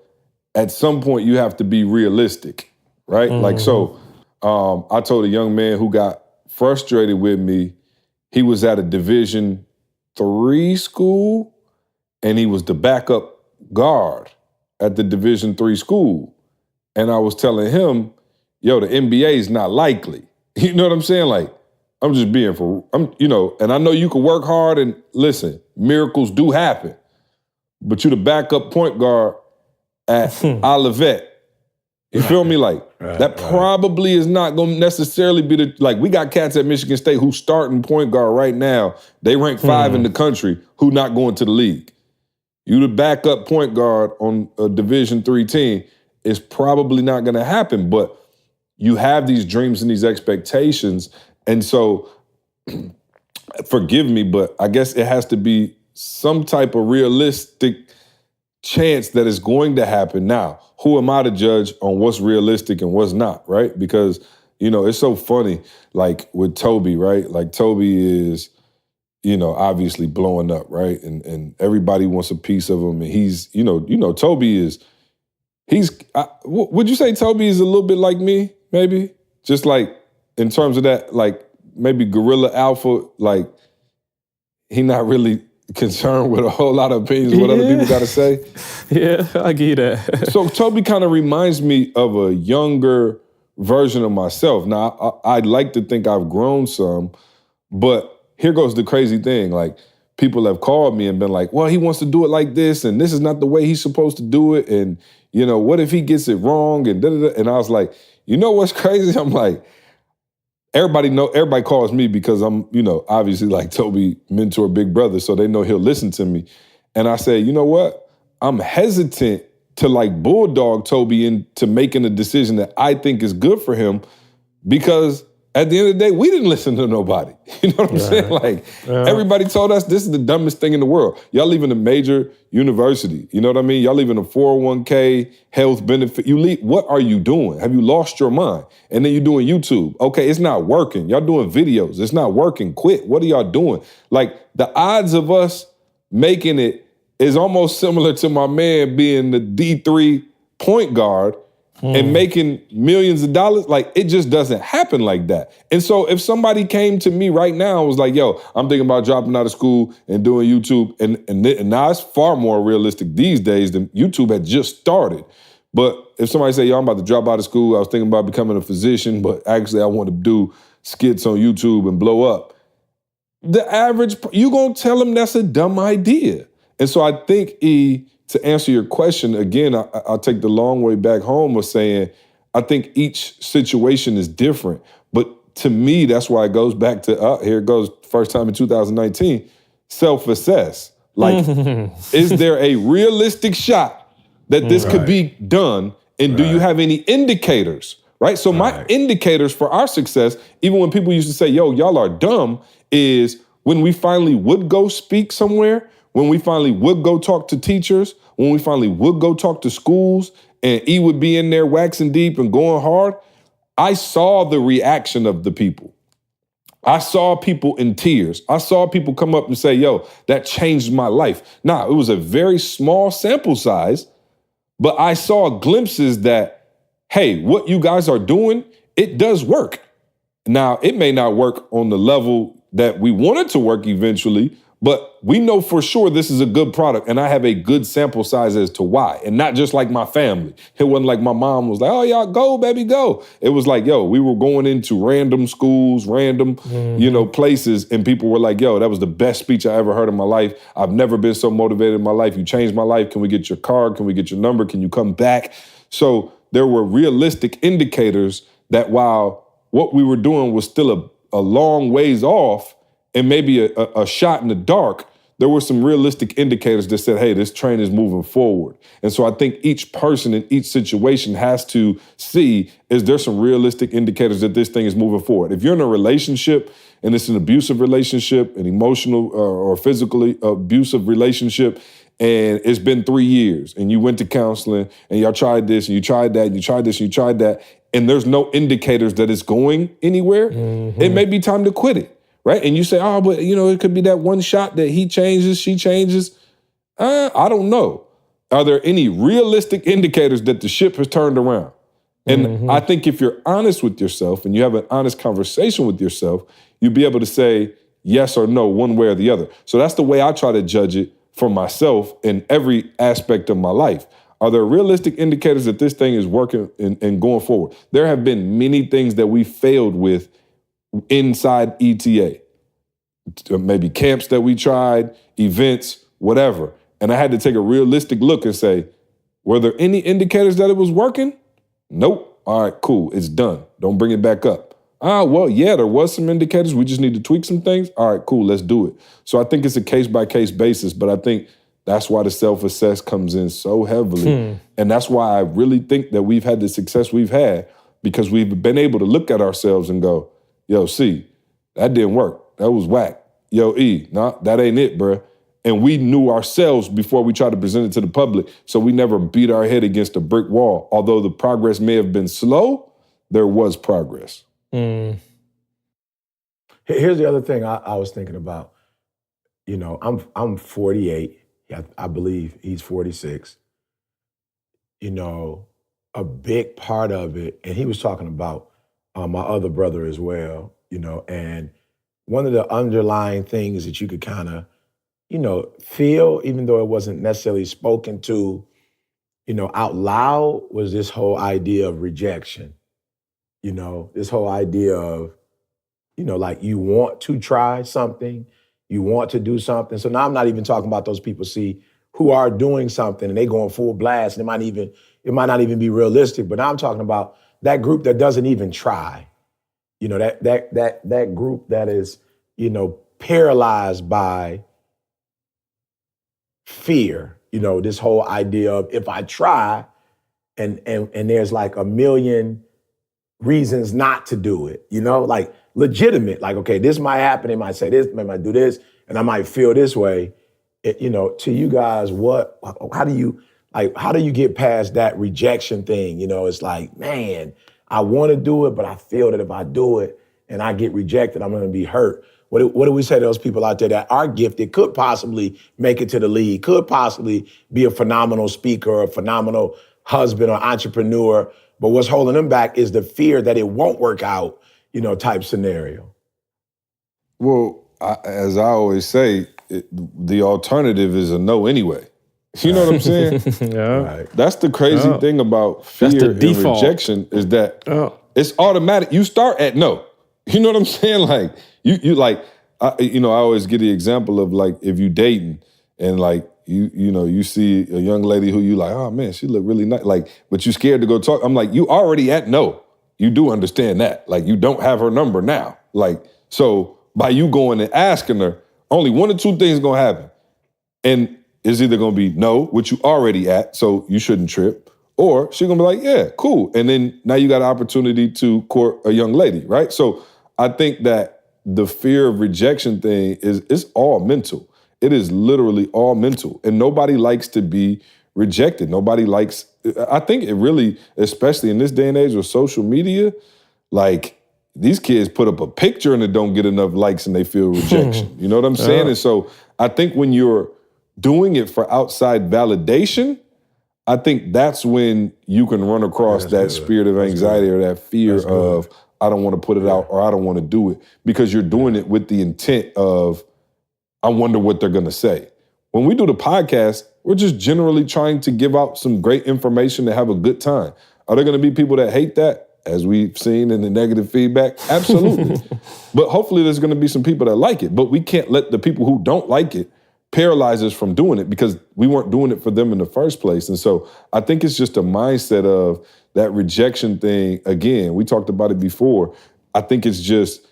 at some point you have to be realistic, right? Like, so I told a young man who got frustrated with me, he was at a Division III school and he was the backup guard at the Division III school. And I was telling him, yo, the NBA is not likely. You know what I'm saying? Like, I'm just being and I know you can work hard and listen, miracles do happen, but you the backup point guard at Olivet. You feel me? Like, that probably is not going to necessarily be like, we got cats at Michigan State who starting point guard right now. They rank 5 in the country who not going to the league. You the backup point guard on a Division III team is probably not going to happen, but you have these dreams and these expectations. And so, forgive me, but I guess it has to be some type of realistic chance that it's going to happen. Now, who am I to judge on what's realistic and what's not, right? Because, it's so funny, like with Toby, right? Like, Toby is, obviously blowing up, right? And everybody wants a piece of him. And he's, Toby is, would you say Toby is a little bit like me, maybe? Just like, in terms of that, like, maybe guerrilla alpha, like, he not really concerned with a whole lot of opinions of what other people got to say. Yeah, I get that. So Toby kind of reminds me of a younger version of myself. Now, I'd like to think I've grown some, but here goes the crazy thing. Like, people have called me and been like, well, he wants to do it like this, and this is not the way he's supposed to do it, and, what if he gets it wrong, and da-da-da. And I was like, what's crazy? I'm like, everybody calls me because I'm, obviously like Toby, mentor, big brother, so they know he'll listen to me. And I say, you know what? I'm hesitant to like bulldog Toby into making a decision that I think is good for him, because at the end of the day, we didn't listen to nobody. You know what I'm saying? Like, everybody told us this is the dumbest thing in the world. Y'all leaving a major university. You know what I mean? Y'all leaving a 401k, health benefit. You leave, what are you doing? Have you lost your mind? And then you're doing YouTube. Okay, it's not working. Y'all doing videos. It's not working. Quit. What are y'all doing? Like, the odds of us making it is almost similar to my man being the D3 point guard and making millions of dollars. Like, it just doesn't happen like that. And so if somebody came to me right now and was like, yo, I'm thinking about dropping out of school and doing YouTube, and now it's far more realistic these days than YouTube had just started. But if somebody say, yo, I'm about to drop out of school, I was thinking about becoming a physician, but actually I want to do skits on YouTube and blow up. The average, you gonna tell them that's a dumb idea. And so I think, to answer your question, again, I'll take the long way back home of saying, I think each situation is different. But to me, that's why it goes back to, here it goes, first time in 2019, self-assess. Like, is there a realistic shot that this could be done? And do you have any indicators, right? So my indicators for our success, even when people used to say, yo, y'all are dumb, is when we finally would go speak somewhere, when we finally would go talk to teachers, when we finally would go talk to schools, and E would be in there waxing deep and going hard, I saw the reaction of the people. I saw people in tears. I saw people come up and say, yo, that changed my life. Now, it was a very small sample size, but I saw glimpses that, hey, what you guys are doing, it does work. Now, it may not work on the level that we want it to work eventually, but we know for sure this is a good product, and I have a good sample size as to why. And not just like my family. It wasn't like my mom was like, oh, y'all go, baby, go. It was like, yo, we were going into random schools, random, places, and people were like, yo, that was the best speech I ever heard in my life. I've never been so motivated in my life. You changed my life. Can we get your card? Can we get your number? Can you come back? So there were realistic indicators that while what we were doing was still a long ways off, and maybe a shot in the dark, there were some realistic indicators that said, hey, this train is moving forward. And so I think each person in each situation has to see, is there some realistic indicators that this thing is moving forward? If you're in a relationship and it's an abusive relationship, an emotional or physically abusive relationship, and it's been 3 years and you went to counseling and y'all tried this and you tried that and you tried this and you tried that, and there's no indicators that it's going anywhere, it may be time to quit it. Right? And you say, oh, but it could be that one shot that he changes, she changes. I don't know. Are there any realistic indicators that the ship has turned around? And I think if you're honest with yourself and you have an honest conversation with yourself, you'll be able to say yes or no, one way or the other. So that's the way I try to judge it for myself in every aspect of my life. Are there realistic indicators that this thing is working and going forward? There have been many things that we failed with inside ETA, maybe camps that we tried, events, whatever. And I had to take a realistic look and say, were there any indicators that it was working? Nope. All right, cool. It's done. Don't bring it back up. Well, yeah, there was some indicators. We just need to tweak some things. All right, cool. Let's do it. So I think it's a case-by-case basis, but I think that's why the self-assess comes in so heavily. And that's why I really think that we've had the success we've had, because we've been able to look at ourselves and go, yo, C, that didn't work. That was whack. Yo, E, nah, that ain't it, bruh. And we knew ourselves before we tried to present it to the public, so we never beat our head against a brick wall. Although the progress may have been slow, there was progress. Here's the other thing I was thinking about. I'm 48. I believe he's 46. A big part of it, and he was talking about my other brother as well, and one of the underlying things that you could kind of, feel, even though it wasn't necessarily spoken to, out loud, was this whole idea of rejection. This whole idea of, like, you want to try something, you want to do something. So now I'm not even talking about those people, who are doing something and they going full blast, and it might not even be realistic, but now I'm talking about that group that doesn't even try. That group that is, paralyzed by fear. This whole idea of, if I try, and there's like a million reasons not to do it, like legitimate, like, okay, this might happen, they might say this, they might do this, and I might feel this way. To you guys, how do you get past that rejection thing? It's like, man, I want to do it, but I feel that if I do it and I get rejected, I'm going to be hurt. What do we say to those people out there that are gifted, could possibly make it to the league, could possibly be a phenomenal speaker, or a phenomenal husband or entrepreneur, but what's holding them back is the fear that it won't work out, type scenario. Well, as I always say, the alternative is a no anyway. You know what I'm saying? Yeah. Right. That's the crazy thing about fear and rejection is that it's automatic. You start at no. You know what I'm saying? Like you like, I always give the example of like if you dating and like you see a young lady who you like, oh man, she look really nice. Like, but you scared to go talk. I'm like, you already at no. You do understand that. Like you don't have her number now. Like, so by you going and asking her, only one or two things gonna happen. And it's either gonna be no, which you already at, so you shouldn't trip, or she's gonna be like, yeah, cool. And then now you got an opportunity to court a young lady, right? So I think that the fear of rejection thing it's all mental. It is literally all mental. And nobody likes to be rejected. Nobody likes, I think it really, especially in this day and age with social media, like these kids put up a picture and it don't get enough likes and they feel rejection. You know what I'm saying? And so I think when you're doing it for outside validation, I think that's when you can run across that spirit of anxiety or that fear of, I don't want to put it out or I don't want to do it, because you're doing it with the intent of, I wonder what they're going to say. When we do the podcast, we're just generally trying to give out some great information to have a good time. Are there going to be people that hate that, as we've seen in the negative feedback? Absolutely. But hopefully there's going to be some people that like it. But we can't let the people who don't like it paralyze us from doing it, because we weren't doing it for them in the first place. And so I think it's just a mindset of that rejection thing. Again, we talked about it before. I think it's just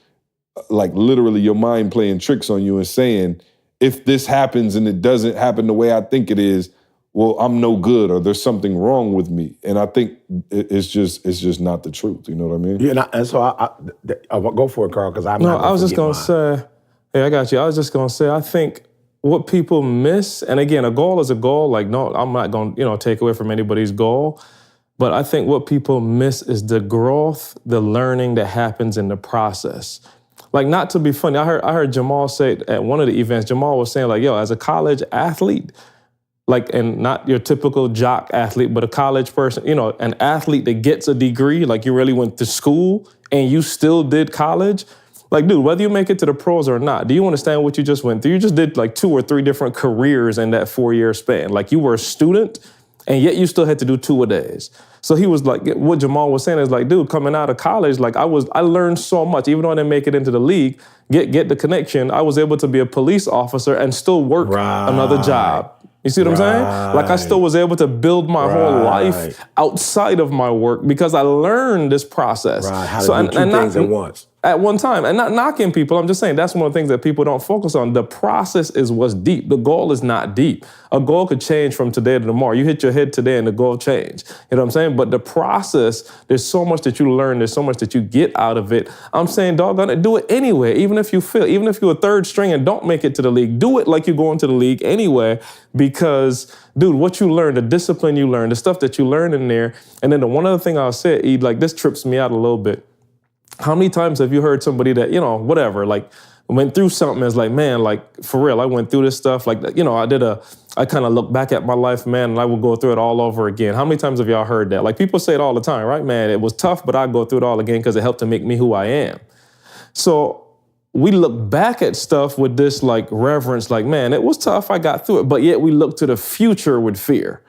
like literally your mind playing tricks on you and saying, if this happens and it doesn't happen the way I think it is, well, I'm no good or there's something wrong with me. And I think it's just not the truth. You know what I mean? Yeah, and so I go for it, Carl, because I'm not. I was just gonna say, hey, I got you. I was just gonna say, I think what people miss, and again, a goal is a goal. Like, no, I'm not gonna take away from anybody's goal. But I think what people miss is the growth, the learning that happens in the process. Like, not to be funny, I heard Jamal say at one of the events, Jamal was saying like, yo, as a college athlete, like, and not your typical jock athlete, but a college person, an athlete that gets a degree, like you really went to school and you still did college. Like, dude, whether you make it to the pros or not, do you understand what you just went through? You just did like 2 or 3 different careers in that 4-year span. Like, you were a student and yet you still had to do 2-a-days. So he was like, what Jamal was saying is like, dude, coming out of college, like I learned so much, even though I didn't make it into the league, get the connection, I was able to be a police officer and still work another job. You see what I'm saying? Like, I still was able to build my whole life outside of my work because I learned this process. Right, how to do 2 things at once. At one time, and not knocking people. I'm just saying that's one of the things that people don't focus on. The process is what's deep. The goal is not deep. A goal could change from today to tomorrow. You hit your head today and the goal changed. You know what I'm saying? But the process, there's so much that you learn. There's so much that you get out of it. I'm saying, doggone it, do it anyway. Even if you fail, even if you're a 3rd string and don't make it to the league, do it like you're going to the league anyway. Because, dude, what you learn, the discipline you learn, the stuff that you learn in there. And then the one other thing I'll say, Ed, like this trips me out a little bit. How many times have you heard somebody that, whatever, like went through something as like, man, like for real, I went through this stuff. Like, I kind of look back at my life, man, and I will go through it all over again. How many times have y'all heard that? Like, people say it all the time, right? Man, it was tough, but I go through it all again because it helped to make me who I am. So we look back at stuff with this like reverence, like, man, it was tough, I got through it. But yet we look to the future with fear.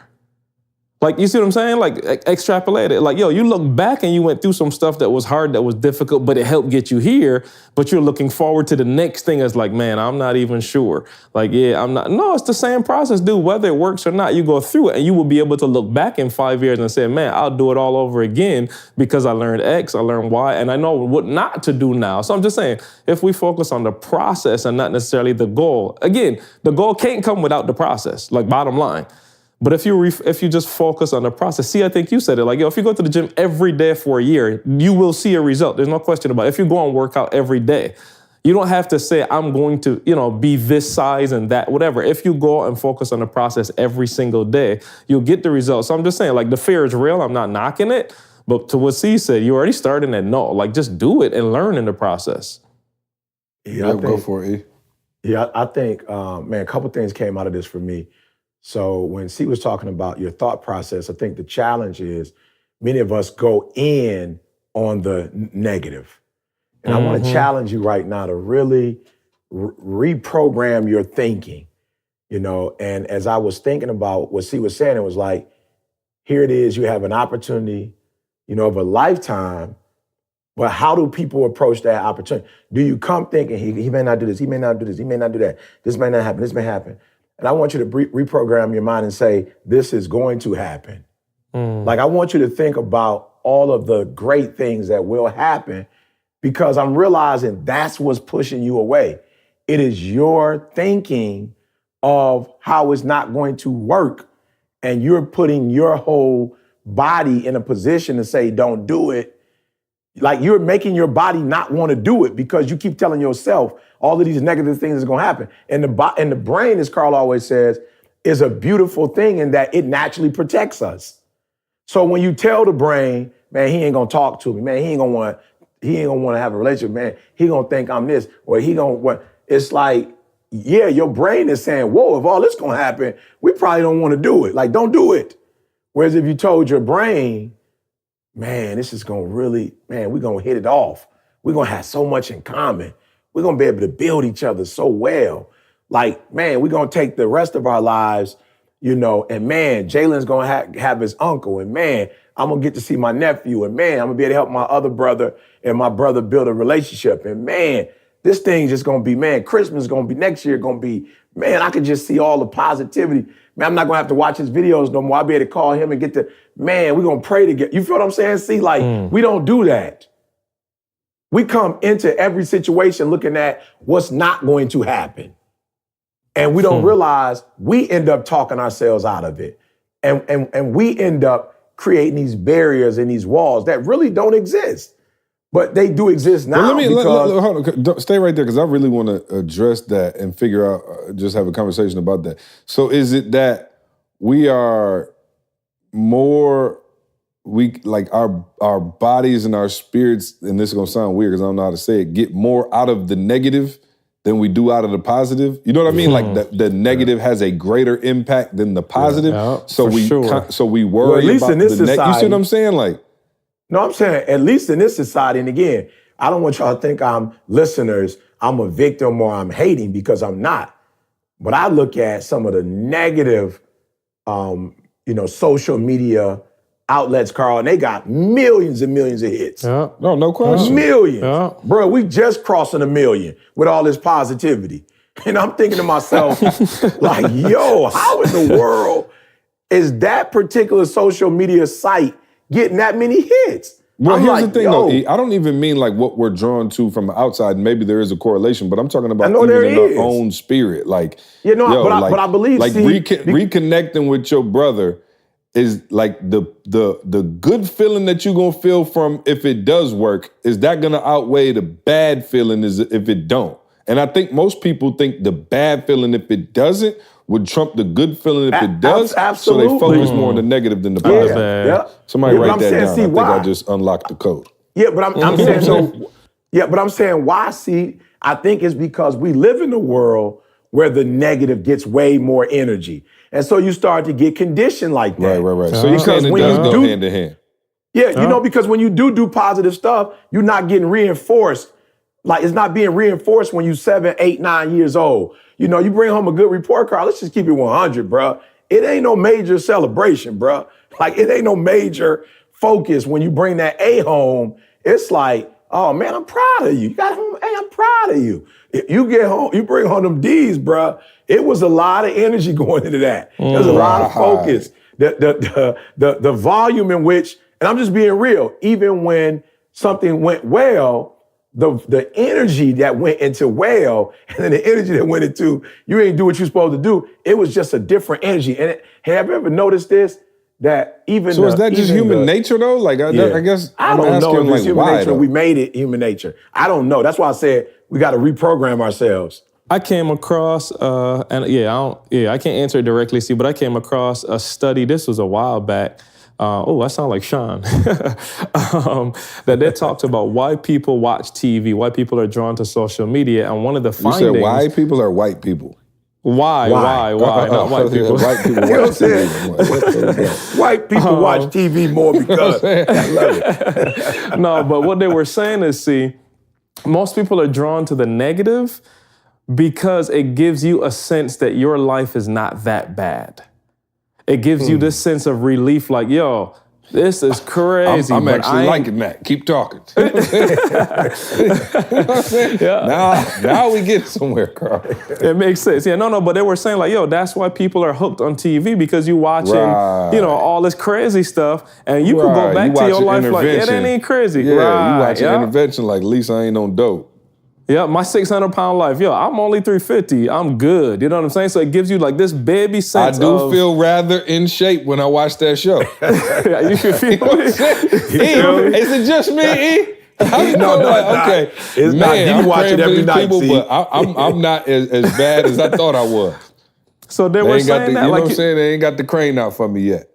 Like, you see what I'm saying? Like, extrapolate it. Like, yo, you look back and you went through some stuff that was hard, that was difficult, but it helped get you here. But you're looking forward to the next thing as like, man, I'm not even sure. Like, yeah, I'm not. No, it's the same process, dude. Whether it works or not, you go through it and you will be able to look back in 5 years and say, man, I'll do it all over again because I learned X, I learned Y, and I know what not to do now. So I'm just saying, if we focus on the process and not necessarily the goal, again, the goal can't come without the process, like bottom line. But if you just focus on the process, see, I think you said it, like, yo, if you go to the gym every day for a year, you will see a result. There's no question about it. If you go and work out every day, you don't have to say, I'm going to, be this size and that, whatever. If you go and focus on the process every single day, you'll get the results. So I'm just saying, like, the fear is real. I'm not knocking it. But to what C said, you're already starting at no. Like, just do it and learn in the process. Yeah, go for it, E. Yeah, I think, man, a couple things came out of this for me. So when C was talking about your thought process, I think the challenge is many of us go in on the negative. And I want to challenge you right now to really reprogram your thinking, you know. And as I was thinking about what C was saying, it was like, here it is, you have an opportunity, you know, of a lifetime, but how do people approach that opportunity? Do you come thinking, he may not do this, he may not do this, he may not do that, this may not happen, this may happen. And I want you to reprogram your mind and say, this is going to happen. Like, I want you to think about all of the great things that will happen, because I'm realizing that's what's pushing you away. It is your thinking of how it's not going to work, and you're putting your whole body in a position to say, don't do it. Like, you're making your body not want to do it because you keep telling yourself all of these negative things are going to happen. And the brain, as Carl always says, is a beautiful thing in that it naturally protects us. So when you tell the brain, man, he ain't gonna talk to me, man, he ain't gonna want to have a relationship, man, he gonna think I'm this, or he gonna what? It's like, yeah, your brain is saying, whoa, if all this gonna happen, we probably don't want to do it. Like, don't do it. Whereas if you told your brain, man, this is gonna really, man, we're gonna hit it off. We're gonna have so much in common. We're gonna be able to build each other so well. Like, man, we're gonna take the rest of our lives, you know, and man, Jalen's gonna have his uncle, and man, I'm gonna get to see my nephew, and man, I'm gonna be able to help my other brother and my brother build a relationship. And man, this thing's just gonna be, man, Christmas is gonna be next year, gonna be, man, I can just see all the positivity. Man, I'm not gonna have to watch his videos no more. I'll be able to call him and get to, man, we're gonna pray together. You feel what I'm saying? See, like, we don't do that. We come into every situation looking at what's not going to happen. And we don't realize we end up talking ourselves out of it. And we end up creating these barriers and these walls that really don't exist. But they do exist now. Well, hold on, stay right there, because I really want to address that and figure out, just have a conversation about that. So is it that we are more, like our bodies and our spirits, and this is going to sound weird because I don't know how to say it, get more out of the negative than we do out of the positive? You know what I mean? Like the negative has a greater impact than the positive. So we worry about the negative. You see what I'm saying? Like, no, I'm saying, at least in this society, and again, I don't want y'all to think listeners, I'm a victim or I'm hating, because I'm not. But I look at some of the negative, social media outlets, Carl, and they got millions and millions of hits. Yeah. No question. Millions. Yeah. Bro, we just crossing 1 million with all this positivity. And I'm thinking to myself, like, yo, how in the world is that particular social media site getting that many hits? Well, here's the thing, though, E. I don't even mean like what we're drawn to from the outside. Maybe there is a correlation, but I'm talking about even in our own spirit. Like, but I believe, like, reconnecting with your brother is like the good feeling that you're gonna feel from if it does work, is that gonna outweigh the bad feeling if it don't? And I think most people think the bad feeling if it doesn't would trump the good feeling if it does. Absolutely. So they focus more on the negative than the positive. Yeah. Somebody write that down. I think I just unlocked the code. Yeah, but I'm saying so. Yeah, but I'm saying why? See, I think it's because we live in a world where the negative gets way more energy. And so you start to get conditioned like that. Right. So you're saying it does go hand in hand. Yeah, because when you do positive stuff, you're not getting reinforced. Like, it's not being reinforced when you're 7, 8, 9 years old. You know, you bring home a good report card, let's just keep it 100, bro. It ain't no major celebration, bro. Like, it ain't no major focus when you bring that A home. It's like, oh man, I'm proud of you. You got home, hey, I'm proud of you. If you get home, you bring home them D's, bro. It was a lot of energy going into that. There's a lot of focus. The volume in which, and I'm just being real, even when something went well, the energy that went into well, and then the energy that went into you ain't do what you're supposed to do, it was just a different energy. And have you ever noticed this? That even so, is that just human nature though? Like, I guess I don't know if it's human nature. We made it human nature. I don't know. That's why I said we got to reprogram ourselves. I came across, I can't answer it directly, but I came across a study. This was a while back. I sound like Sean. That talked about why people watch TV, why people are drawn to social media, and one of the findings. You said why people or white people? Why? Not white people. White people You know what I'm watch saying? TV. White people watch TV more because I love it. No, but what they were saying is, see, most people are drawn to the negative because it gives you a sense that your life is not that bad. It gives you this sense of relief, like, yo, this is crazy. I'm but actually liking that. Keep talking. You know what I'm saying? Yeah. Now we get somewhere, Carl. It makes sense. Yeah, no, but they were saying like, yo, that's why people are hooked on TV because you watching, all this crazy stuff, and you could go back to your life like, it ain't crazy. Yeah, you watching Intervention like, at least I ain't on dope. Yeah, my 600-pound life. Yo, I'm only 350. I'm good. You know what I'm saying? So it gives you like this baby sense. I do feel rather in shape when I watch that show. Yeah, you can feel it. Is it just me, E? No, okay. It's not. You watch it every night, people, but I'm not as bad as I thought I was. So they were saying that. You know what I'm saying? They ain't got the crane out for me yet.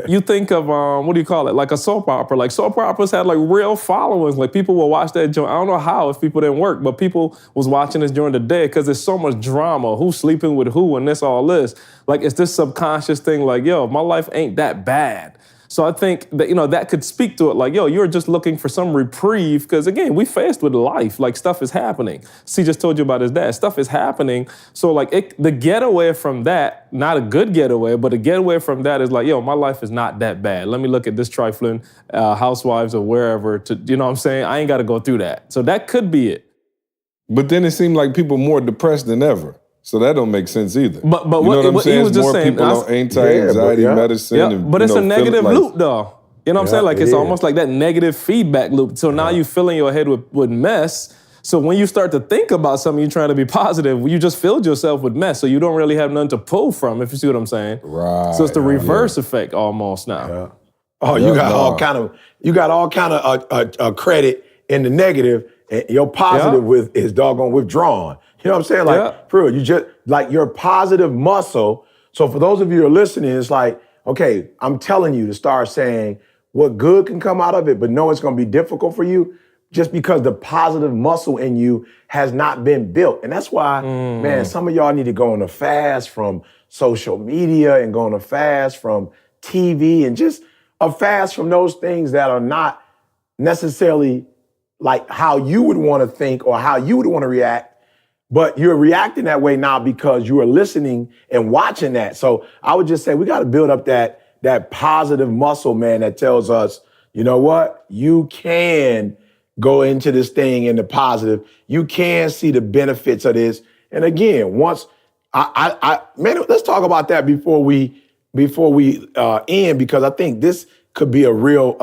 You think of, what do you call it? Like a soap opera. Like soap operas had like real followings. Like people will watch that joint. I don't know how if people didn't work, but people was watching this during the day because there's so much drama. Who's sleeping with who and all this. Like it's this subconscious thing like, yo, my life ain't that bad. So I think that, that could speak to it like, yo, you're just looking for some reprieve because, again, we faced with life. Like, stuff is happening. C just told you about his dad. Stuff is happening. So, like, the getaway from that, not a good getaway, but a getaway from that is like, yo, my life is not that bad. Let me look at this trifling housewives or wherever to, you know what I'm saying? I ain't got to go through that. So that could be it. But then it seemed like people more depressed than ever. So that don't make sense either. But you know what I'm saying? He was just more saying, people on anti-anxiety medicine. Yeah, and, but it's a negative loop, though. You know what I'm saying? Like it's almost like that negative feedback loop. So now you filling your head with mess. So when you start to think about something, you're trying to be positive, you just filled yourself with mess. So you don't really have nothing to pull from, if you see what I'm saying. Right. So it's the reverse effect almost now. Yeah. Oh, you got all kind of credit in the negative, and your positive is doggone withdrawn. You know what I'm saying? Like, for real, you just, like your positive muscle. So for those of you who are listening, it's like, okay, I'm telling you to start saying what good can come out of it, but no, it's going to be difficult for you just because the positive muscle in you has not been built. And that's why, man, some of y'all need to go on a fast from social media and go on a fast from TV and just a fast from those things that are not necessarily like how you would want to think or how you would want to react. But you're reacting that way now because you are listening and watching that. So I would just say we got to build up that positive muscle, man, that tells us, you know what? You can go into this thing in the positive. You can see the benefits of this. And again, once man, let's talk about that before we end, because I think this could be a real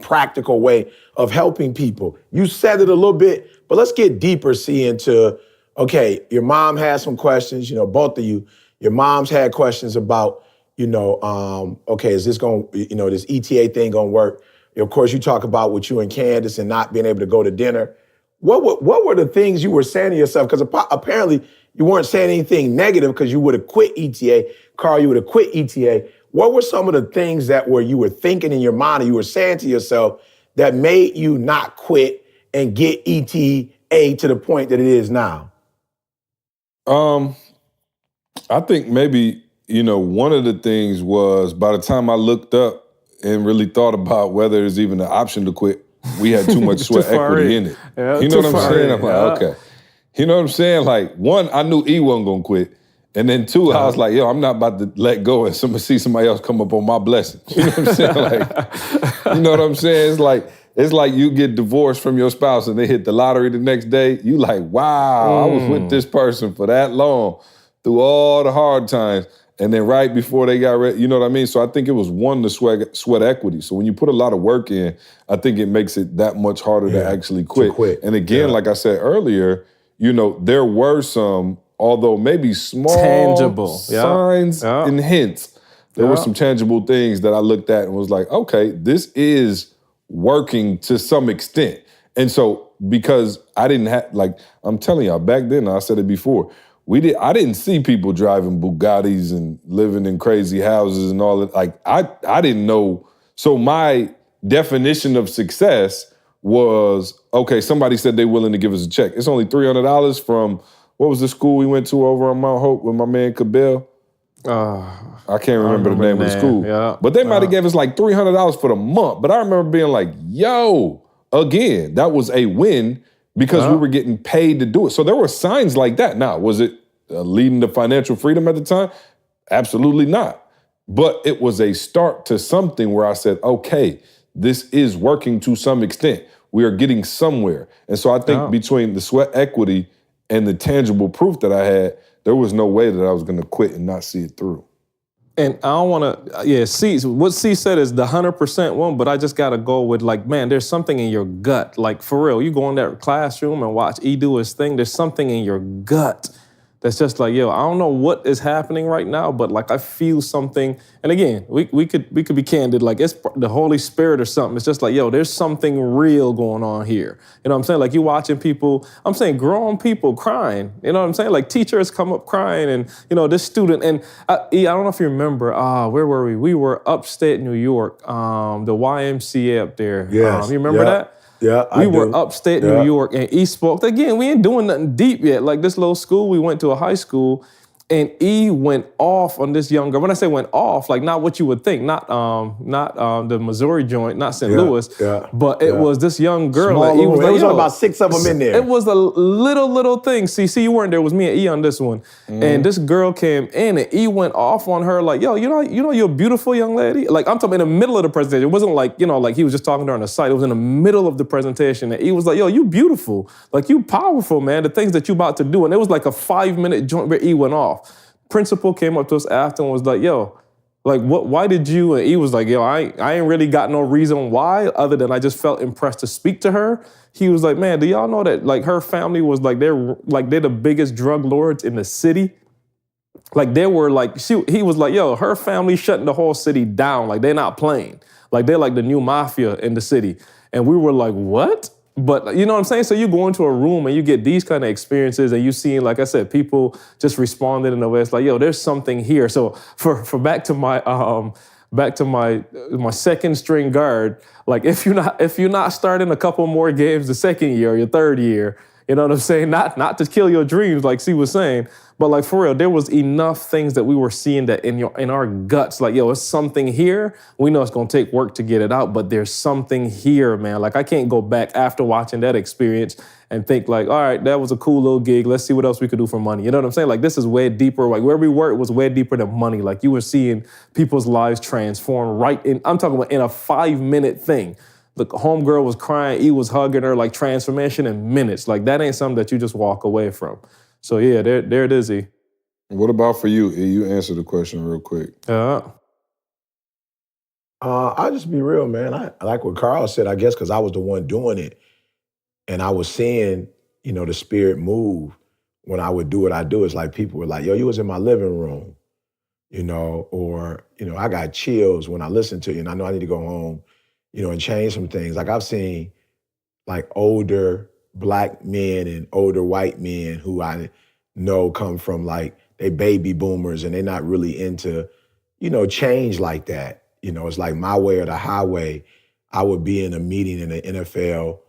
practical way of helping people. You said it a little bit, but let's get deeper, into. Okay, your mom has some questions, both of you. Your mom's had questions about, okay, is this going, this ETA thing going to work? Of course, you talk about with you and Candace and not being able to go to dinner. What were the things you were saying to yourself? Because apparently you weren't saying anything negative because you would have quit ETA. Carl, you would have quit ETA. What were some of the things that you were thinking in your mind or you were saying to yourself that made you not quit and get ETA to the point that it is now? I think maybe, one of the things was by the time I looked up and really thought about whether there's even an option to quit, we had too much sweat equity in it. Yeah, you know what I'm saying? I'm like, okay. You know what I'm saying? Like, one, I knew E wasn't going to quit. And then two, I was like, yo, I'm not about to let go and see somebody else come up on my blessings. You know what I'm saying? Like, you know what I'm saying? It's like you get divorced from your spouse and they hit the lottery the next day. You like, wow, I was with this person for that long through all the hard times. And then right before they got ready, you know what I mean? So I think it was one, the sweat equity. So when you put a lot of work in, I think it makes it that much harder to actually quit. And again, like I said earlier, there were some, although maybe small tangible signs and hints, there were some tangible things that I looked at and was like, okay, this is working to some extent. And so because I didn't have, like, I'm telling y'all, back then, I said it before, I didn't see people driving Bugattis and living in crazy houses and all that. Like, I didn't know. So my definition of success was, okay, somebody said they're willing to give us a check. It's only $300 from, what was the school we went to over on Mount Hope with my man Cabell? I can't remember the name of the school. Yeah. But they might have gave us like $300 for the month. But I remember being like, yo, again, that was a win because we were getting paid to do it. So there were signs like that. Now, was it leading to financial freedom at the time? Absolutely not. But it was a start to something where I said, okay, this is working to some extent. We are getting somewhere. And so I think between the sweat equity and the tangible proof that I had, there was no way that I was going to quit and not see it through. And I don't want to, C, what C said is the 100% one, but I just got to go with like, man, there's something in your gut. Like, for real, you go in that classroom and watch E do his thing, there's something in your gut that's just like, yo, I don't know what is happening right now, but like I feel something. And again, we could be candid, like it's the Holy Spirit or something. It's just like, yo, there's something real going on here. You know what I'm saying? Like you watching people, I'm saying grown people crying. You know what I'm saying? Like teachers come up crying and, you know, this student. And I don't know if you remember, where were we? We were upstate New York, the YMCA up there. Yes. You remember that? Yeah, we were upstate New York and E spoke. Again, we ain't doing nothing deep yet. Like this little school, we went to a high school and E went off on this young girl. When I say went off, like not what you would think, not the Missouri joint, not St. Louis, but it was this young girl. Small Like, E was like, there was yo, about 6 of them in there. It was a little thing. See, you weren't there. It was me and E on this one. And this girl came in and E went off on her like, yo, you know you're a beautiful young lady. Like I'm talking in the middle of the presentation. It wasn't like, you know, like he was just talking to her on the side. It was in the middle of the presentation. And E was like, yo, you beautiful. Like you powerful, man. The things that you about to do. And it was like a 5-minute joint where E went off. Principal came up to us after and was like, yo, like what? Why did you? And he was like, yo, I ain't really got no reason why other than I just felt impressed to speak to her. He was like, man, do y'all know that like her family was like they're the biggest drug lords in the city? Like they were like, he was like, yo, her family shutting the whole city down. Like they're not playing. Like they're like the new mafia in the city. And we were like, what? But you know what I'm saying? So you go into a room and you get these kind of experiences and you see, like I said, people just responded in a way. It's like, yo, there's something here. So for back to my second string guard, like if you're not starting a couple more games the second year or your third year, you know what I'm saying? Not to kill your dreams, like C was saying, but like for real, there was enough things that we were seeing that in our guts, like, yo, it's something here. We know it's gonna take work to get it out, but there's something here, man. Like I can't go back after watching that experience and think like, all right, that was a cool little gig. Let's see what else we could do for money. You know what I'm saying? Like this is way deeper. Like where we were, it was way deeper than money. Like you were seeing people's lives transform I'm talking about in a 5-minute thing. The homegirl was crying, E was hugging her, like transformation in minutes. Like that ain't something that you just walk away from. So yeah, there it is, E. What about for you, E? You answer the question real quick. I'll just be real, man. I like what Carl said, I guess, because I was the one doing it. And I was seeing, you know, the spirit move when I would do what I do. It's like people were like, yo, you was in my living room, you know, or, you know, I got chills when I listen to you and I know I need to go home, you know, and change some things. Like I've seen like older Black men and older white men who I know come from like, they baby boomers and they're not really into, you know, change like that. You know, it's like my way or the highway. I would be in a meeting in the NFL,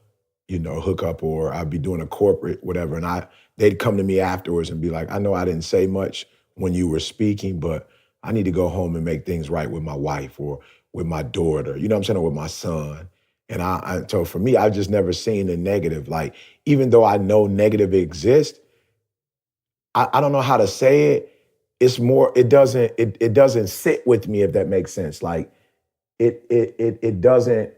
you know, hookup, or I'd be doing a corporate, whatever. And they'd come to me afterwards and be like, I know I didn't say much when you were speaking, but I need to go home and make things right with my wife or with my daughter, you know what I'm saying, or with my son. And so for me, I've just never seen the negative. Like, even though I know negative exists, I don't know how to say it. It's more, it doesn't sit with me, if that makes sense. Like, it doesn't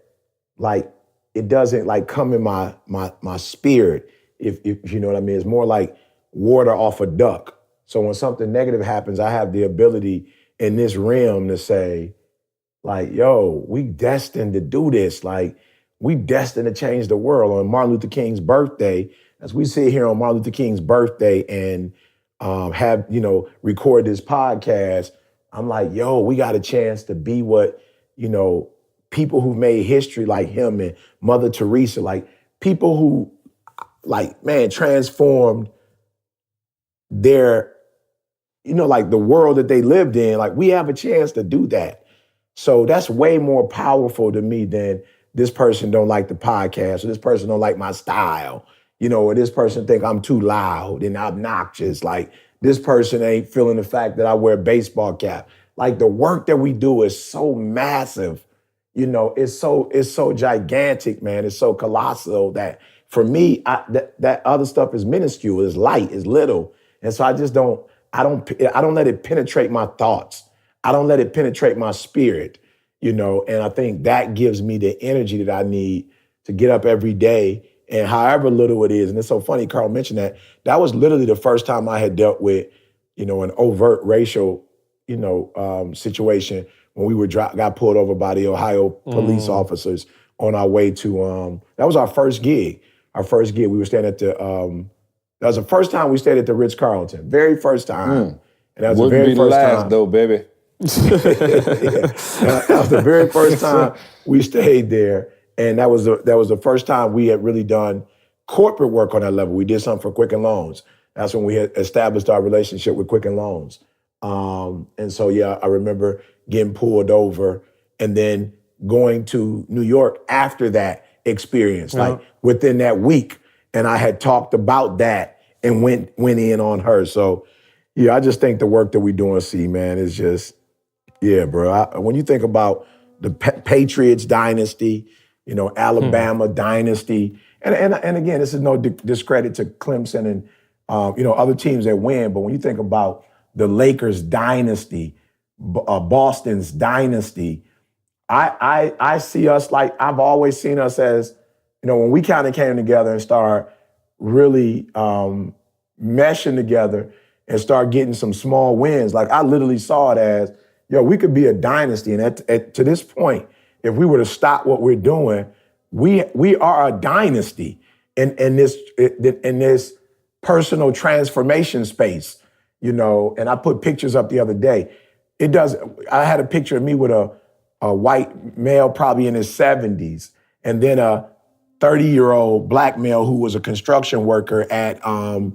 come in my spirit, if you know what I mean. It's more like water off a duck. So when something negative happens, I have the ability in this realm to say, like, yo, we destined to do this. Like, we destined to change the world. On Martin Luther King's birthday, as we sit here on Martin Luther King's birthday and have, you know, record this podcast, I'm like, yo, we got a chance to be what, you know, people who made history like him and Mother Teresa, like people who, like, man, transformed their, you know, like the world that they lived in. Like, we have a chance to do that. So that's way more powerful to me than this person don't like the podcast or this person don't like my style. or this person think I'm too loud and obnoxious. Like this person ain't feeling the fact that I wear a baseball cap. Like the work that we do is so massive. It's so gigantic, man. It's so colossal that for me, that other stuff is minuscule, it's light, it's little. And so I don't let it penetrate my thoughts. I don't let it penetrate my spirit, and I think that gives me the energy that I need to get up every day, and however little it is. And it's so funny, Carl mentioned that. That was literally the first time I had dealt with, an overt racial, situation when we got pulled over by the Ohio police officers on our way to, that was our first gig. We were staying at the, that was the first time we stayed at the Ritz-Carlton. Very first time. And that was Wouldn't the very be the first last time. though, baby. That was the very first time we stayed there. And that was the first time we had really done corporate work on that level. We did something for Quicken Loans. That's when we had established our relationship with Quicken Loans. And so, yeah, I remember getting pulled over and then going to New York after that experience, like within that week. And I had talked about that and went in on her. So, yeah, I just think the work that we do in C, man, is just, yeah, bro. When you think about the Patriots dynasty, Alabama dynasty, and again, this is no discredit to Clemson and other teams that win, but when you think about the Lakers dynasty, Boston's dynasty, I see us like I've always seen us as, when we kind of came together and started really meshing together and start getting some small wins. Like I literally saw it as, we could be a dynasty. And to this point, if we were to stop what we're doing, we are a dynasty in this personal transformation space, And I put pictures up the other day. I had a picture of me with a white male, probably in his 70s, and then a 30-year-old black male who was a construction worker at where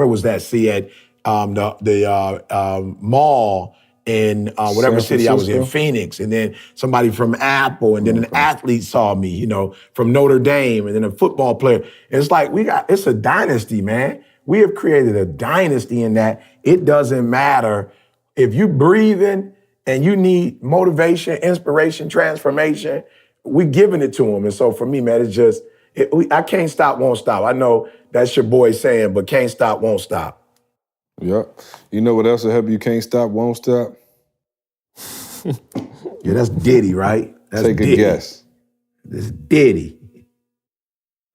was that? See, at the mall in whatever city I was in, Phoenix, and then somebody from Apple, and then an athlete saw me, from Notre Dame, and then a football player. And it's like it's a dynasty, man. We have created a dynasty in that it doesn't matter if you breathing and you need motivation, inspiration, transformation, we're giving it to them. And so for me, man, it's just, I can't stop, won't stop. I know that's your boy saying, but can't stop, won't stop. Yep. You know what else will help you can't stop, won't stop? Yeah, that's Diddy, right? That's Take Diddy. a guess. It's Diddy.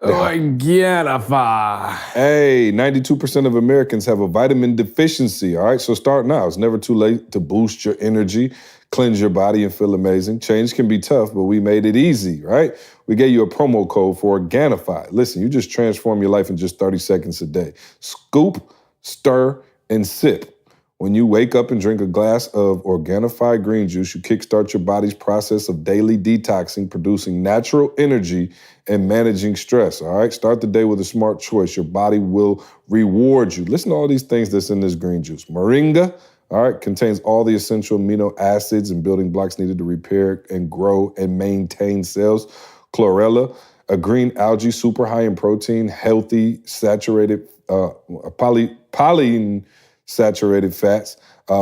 Organifi. Hey, 92% of Americans have a vitamin deficiency, all right? So start now. It's never too late to boost your energy, cleanse your body, and feel amazing. Change can be tough, but we made it easy, right? We gave you a promo code for Organifi. Listen, you just transform your life in just 30 seconds a day. Scoop, stir, and sip. When you wake up and drink a glass of Organifi green juice, you kickstart your body's process of daily detoxing, producing natural energy and managing stress, all right? Start the day with a smart choice. Your body will reward you. Listen to all these things that's in this green juice. Moringa, all right, contains all the essential amino acids and building blocks needed to repair and grow and maintain cells. Chlorella, a green algae, super high in protein, healthy, saturated, polyunsaturated fats.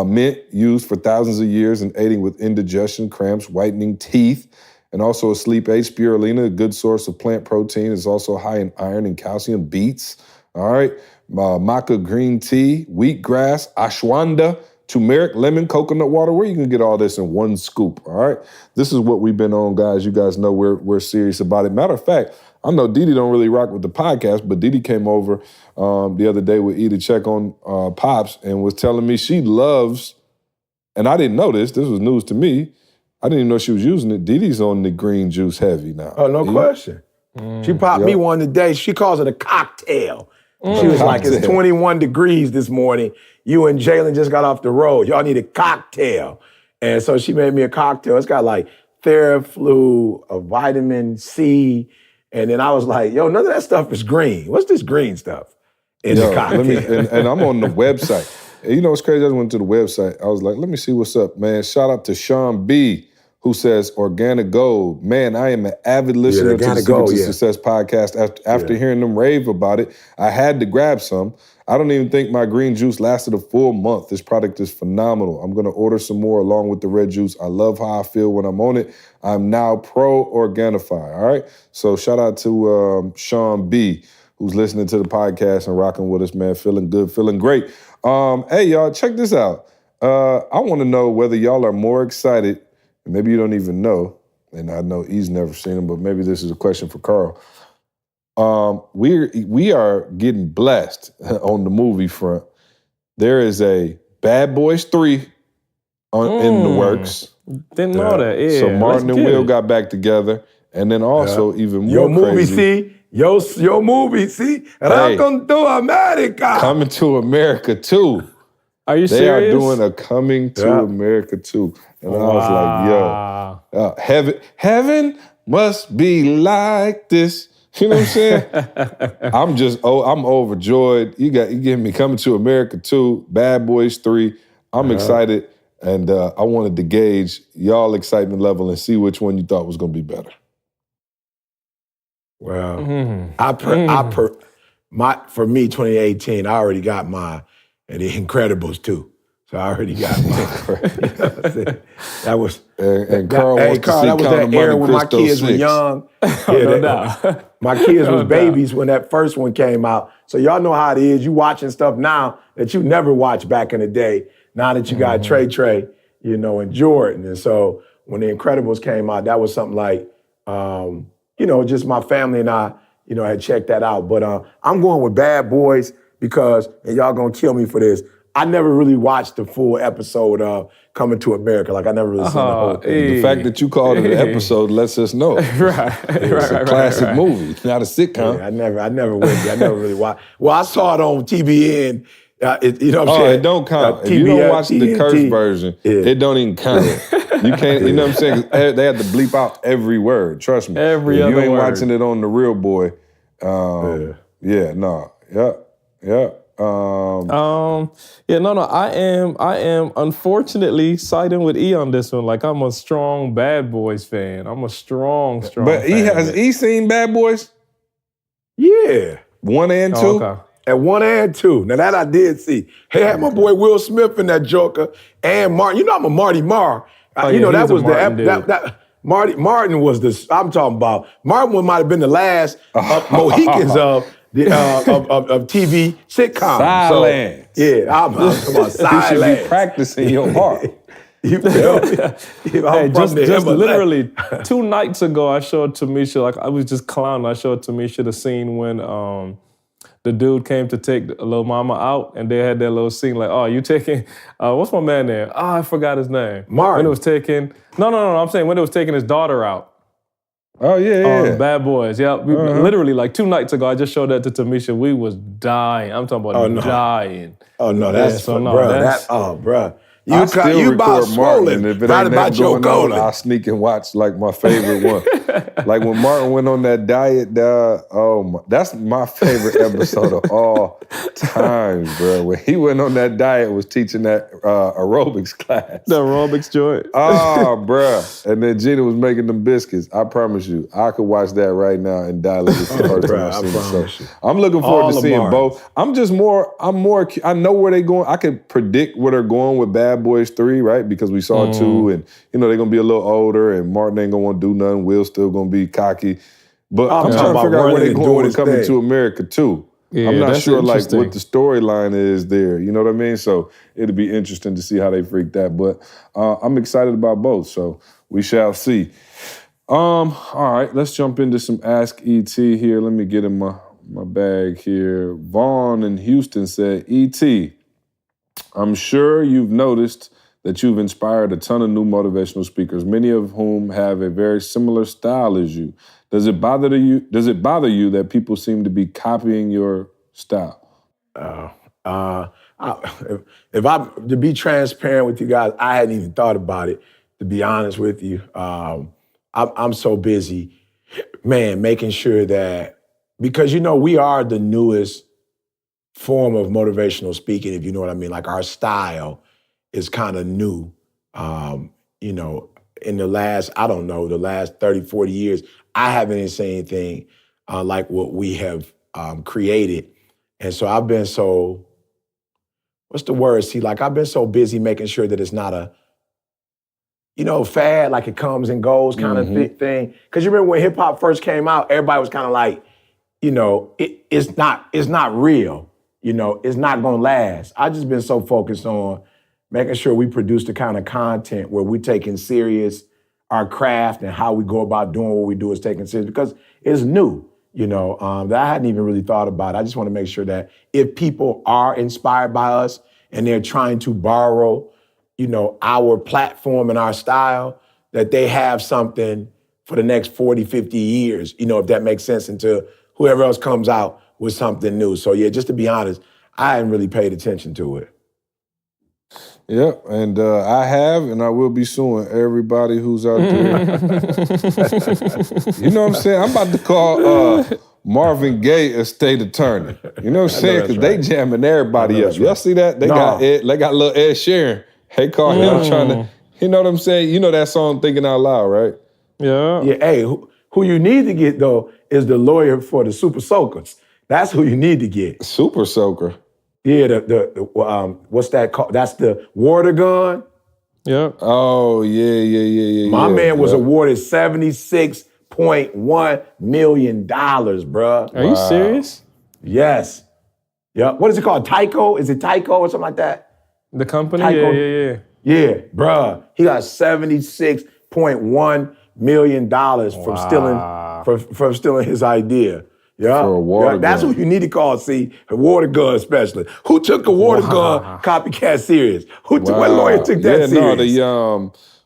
Mint, used for thousands of years in aiding with indigestion, cramps, whitening teeth, and also a sleep aid. Spirulina, a good source of plant protein, is also high in iron and calcium. Beets, all right. Maca green tea, wheatgrass, ashwagandha, turmeric, lemon, coconut water. Where you can get all this in one scoop, all right? This is what we've been on, guys. You guys know we're serious about it. Matter of fact, I know Didi don't really rock with the podcast, but Didi came over the other day with E to check on Pops and was telling me she loves, and I didn't know this was news to me. I didn't even know she was using it. Didi's on the green juice heavy now. Oh, no question. She popped me one today. She calls it a cocktail. She was like, it's 21 degrees this morning. You and Jalen just got off the road. Y'all need a cocktail. And so she made me a cocktail. It's got like Theraflu, a vitamin C. And then I was like, yo, none of that stuff is green. What's this green stuff in the cocktail? And I'm on the website. And you know what's crazy? I just went to the website. I was like, let me see what's up, man. Shout out to Sean B. who says, Organic Gold, man, I am an avid listener to the Organic Secret Gold, to yeah. Success podcast. After hearing them rave about it, I had to grab some. I don't even think my green juice lasted a full month. This product is phenomenal. I'm going to order some more along with the red juice. I love how I feel when I'm on it. I'm now pro Organifi, all right? So shout out to Sean B., who's listening to the podcast and rocking with us, man. Feeling good, feeling great. Hey, y'all, check this out. I want to know whether y'all are more excited, and maybe you don't even know, and I know he's never seen them, but maybe this is a question for Carl. We are getting blessed on the movie front. There is a Bad Boys 3 in the works. Didn't know that. Yeah. So Martin and Will got back together, and then also even more Your movie, crazy. see? Your movie, see? Welcome to America. Coming to America 2. Are you They serious? are doing a Coming to America 2. And I was like, yo, heaven must be like this. You know what I'm saying? I'm overjoyed. You give me Coming to America 2, Bad Boys 3. I'm excited, and I wanted to gauge y'all excitement level and see which one you thought was going to be better. Well, for me, 2018, I already got mine, and The Incredibles too. So I already got mine. You know what I'm saying? That was and Carl wants to see that was Count that the era Monte when my Cristo kids were 6. young. No doubt. My kids was babies when that first one came out. So y'all know how it is. You watching stuff now that you never watched back in the day. Now that you got Trey, you know, and Jordan. And so when The Incredibles came out, that was something like, you know, just my family and I, you know, had checked that out. But I'm going with Bad Boys because, and y'all gonna kill me for this, I never really watched the full episode of Coming to America. Like, I never really seen the whole thing. The fact that you called it an episode lets us know. It's a classic movie, not a sitcom. Yeah, I never went there. I never really watched. Well, I saw it on TBN. You know what I'm saying? It don't count. If TBN, you don't watch the TNT. curse version, it don't even count. You can't, you know what I'm saying? 'Cause they had to bleep out every word. Trust me. Every if other you ain't word. watching it on The Real Boy, I am unfortunately siding with E on this one. Like, I'm a strong Bad Boys fan. I'm a strong But fan. he seen Bad Boys? Yeah. 1 and 2? Okay. At 1 and 2. Now that I did see. Hey, I had my boy Will Smith in that Joker and Martin. You know I'm a Marty Marr. You know that was Martin was the. I'm talking about Martin might have been the last Mohicans of TV sitcoms. Silence. So, yeah, I'm talking about silence. You should be practicing your part. Hey, just literally 2 nights ago, I showed Tamisha, like I was just clowning. I showed Tamisha the scene when the dude came to take Lil Mama out, and they had that little scene like, oh, you taking, what's my man name? Oh, I forgot his name. Martin. When it was taking, no, I'm saying when it was taking his daughter out. Oh, yeah. Bad Boys. Yeah, literally like 2 nights ago, I just showed that to Tamisha. We was dying. I'm talking about dying. Oh, no, that's, so no, bro, that's- bro. I still record Martin, and if it ain't that your going on, I'll sneak and watch like my favorite one. Like when Martin went on that diet, that's my favorite episode of all times, bro. When he went on that diet, was teaching that aerobics class. The aerobics joint. Oh, bro. And then Gina was making them biscuits. I promise you, I could watch that right now and die like it's the first time I've seen it. So I'm looking forward to seeing both. I know where they're going. I can predict where they're going with Bad Boys 3, right? Because we saw 2, and you know they're gonna be a little older, and Martin ain't gonna want to do nothing. Will's still gonna be cocky, but I'm trying to figure out where they're going with Coming to America too. Yeah, I'm not that's sure like interesting. what the storyline is there. You know what I mean? So it'll be interesting to see how they freak that. But I'm excited about both, so we shall see. All right, let's jump into some Ask ET here. Let me get in my bag here. Vaughn in Houston said, ET, I'm sure you've noticed that you've inspired a ton of new motivational speakers, many of whom have a very similar style as you. Does it bother you that people seem to be copying your style? If I'm to be transparent with you guys, I hadn't even thought about it, to be honest with you. I'm so busy, man, making sure that, because, you know, we are the newest form of motivational speaking, if you know what I mean. Like, our style is kind of new. You know, in the last, I don't know, the last 30, 40 years, I haven't seen anything like what we have created. And so I've been so, what's the word? See, like I've been so busy making sure that it's not a, fad, like it comes and goes kind of thing. Because you remember when hip hop first came out, everybody was kind of like, it's not real. It's not gonna last. I just been so focused on making sure we produce the kind of content where we taking serious our craft and how we go about doing what we do is taking serious because it's new. That I hadn't even really thought about. I just want to make sure that if people are inspired by us and they're trying to borrow, our platform and our style, that they have something for the next 40, 50 years, if that makes sense, until whoever else comes out with something new. So yeah, just to be honest, I hadn't really paid attention to it. Yeah, and I have, and I will be suing everybody who's out there. You know what I'm saying? I'm about to call Marvin Gaye a state attorney. You know what I'm saying? Because they jamming everybody up. Y'all see that? They got little Ed Sheeran. They call him trying to, you know what I'm saying? You know that song Thinking Out Loud, right? Yeah. Yeah, hey, who you need to get, though, is the lawyer for the Super Soakers. That's who you need to get. Super Soaker. Yeah, the what's that called? That's the water gun. Yeah. Oh, yeah. My man was awarded $76.1 million, bruh. Are you serious? Yes. Yeah. What is it called? Tyco? Is it Tyco or something like that? The company? Tyco? Yeah. Yeah, bruh. He got $76.1 million from stealing his idea. Yeah, for a water that's gun. who you need to call. See, a water gun specialist. Who took a water gun copycat serious? What lawyer took that serious?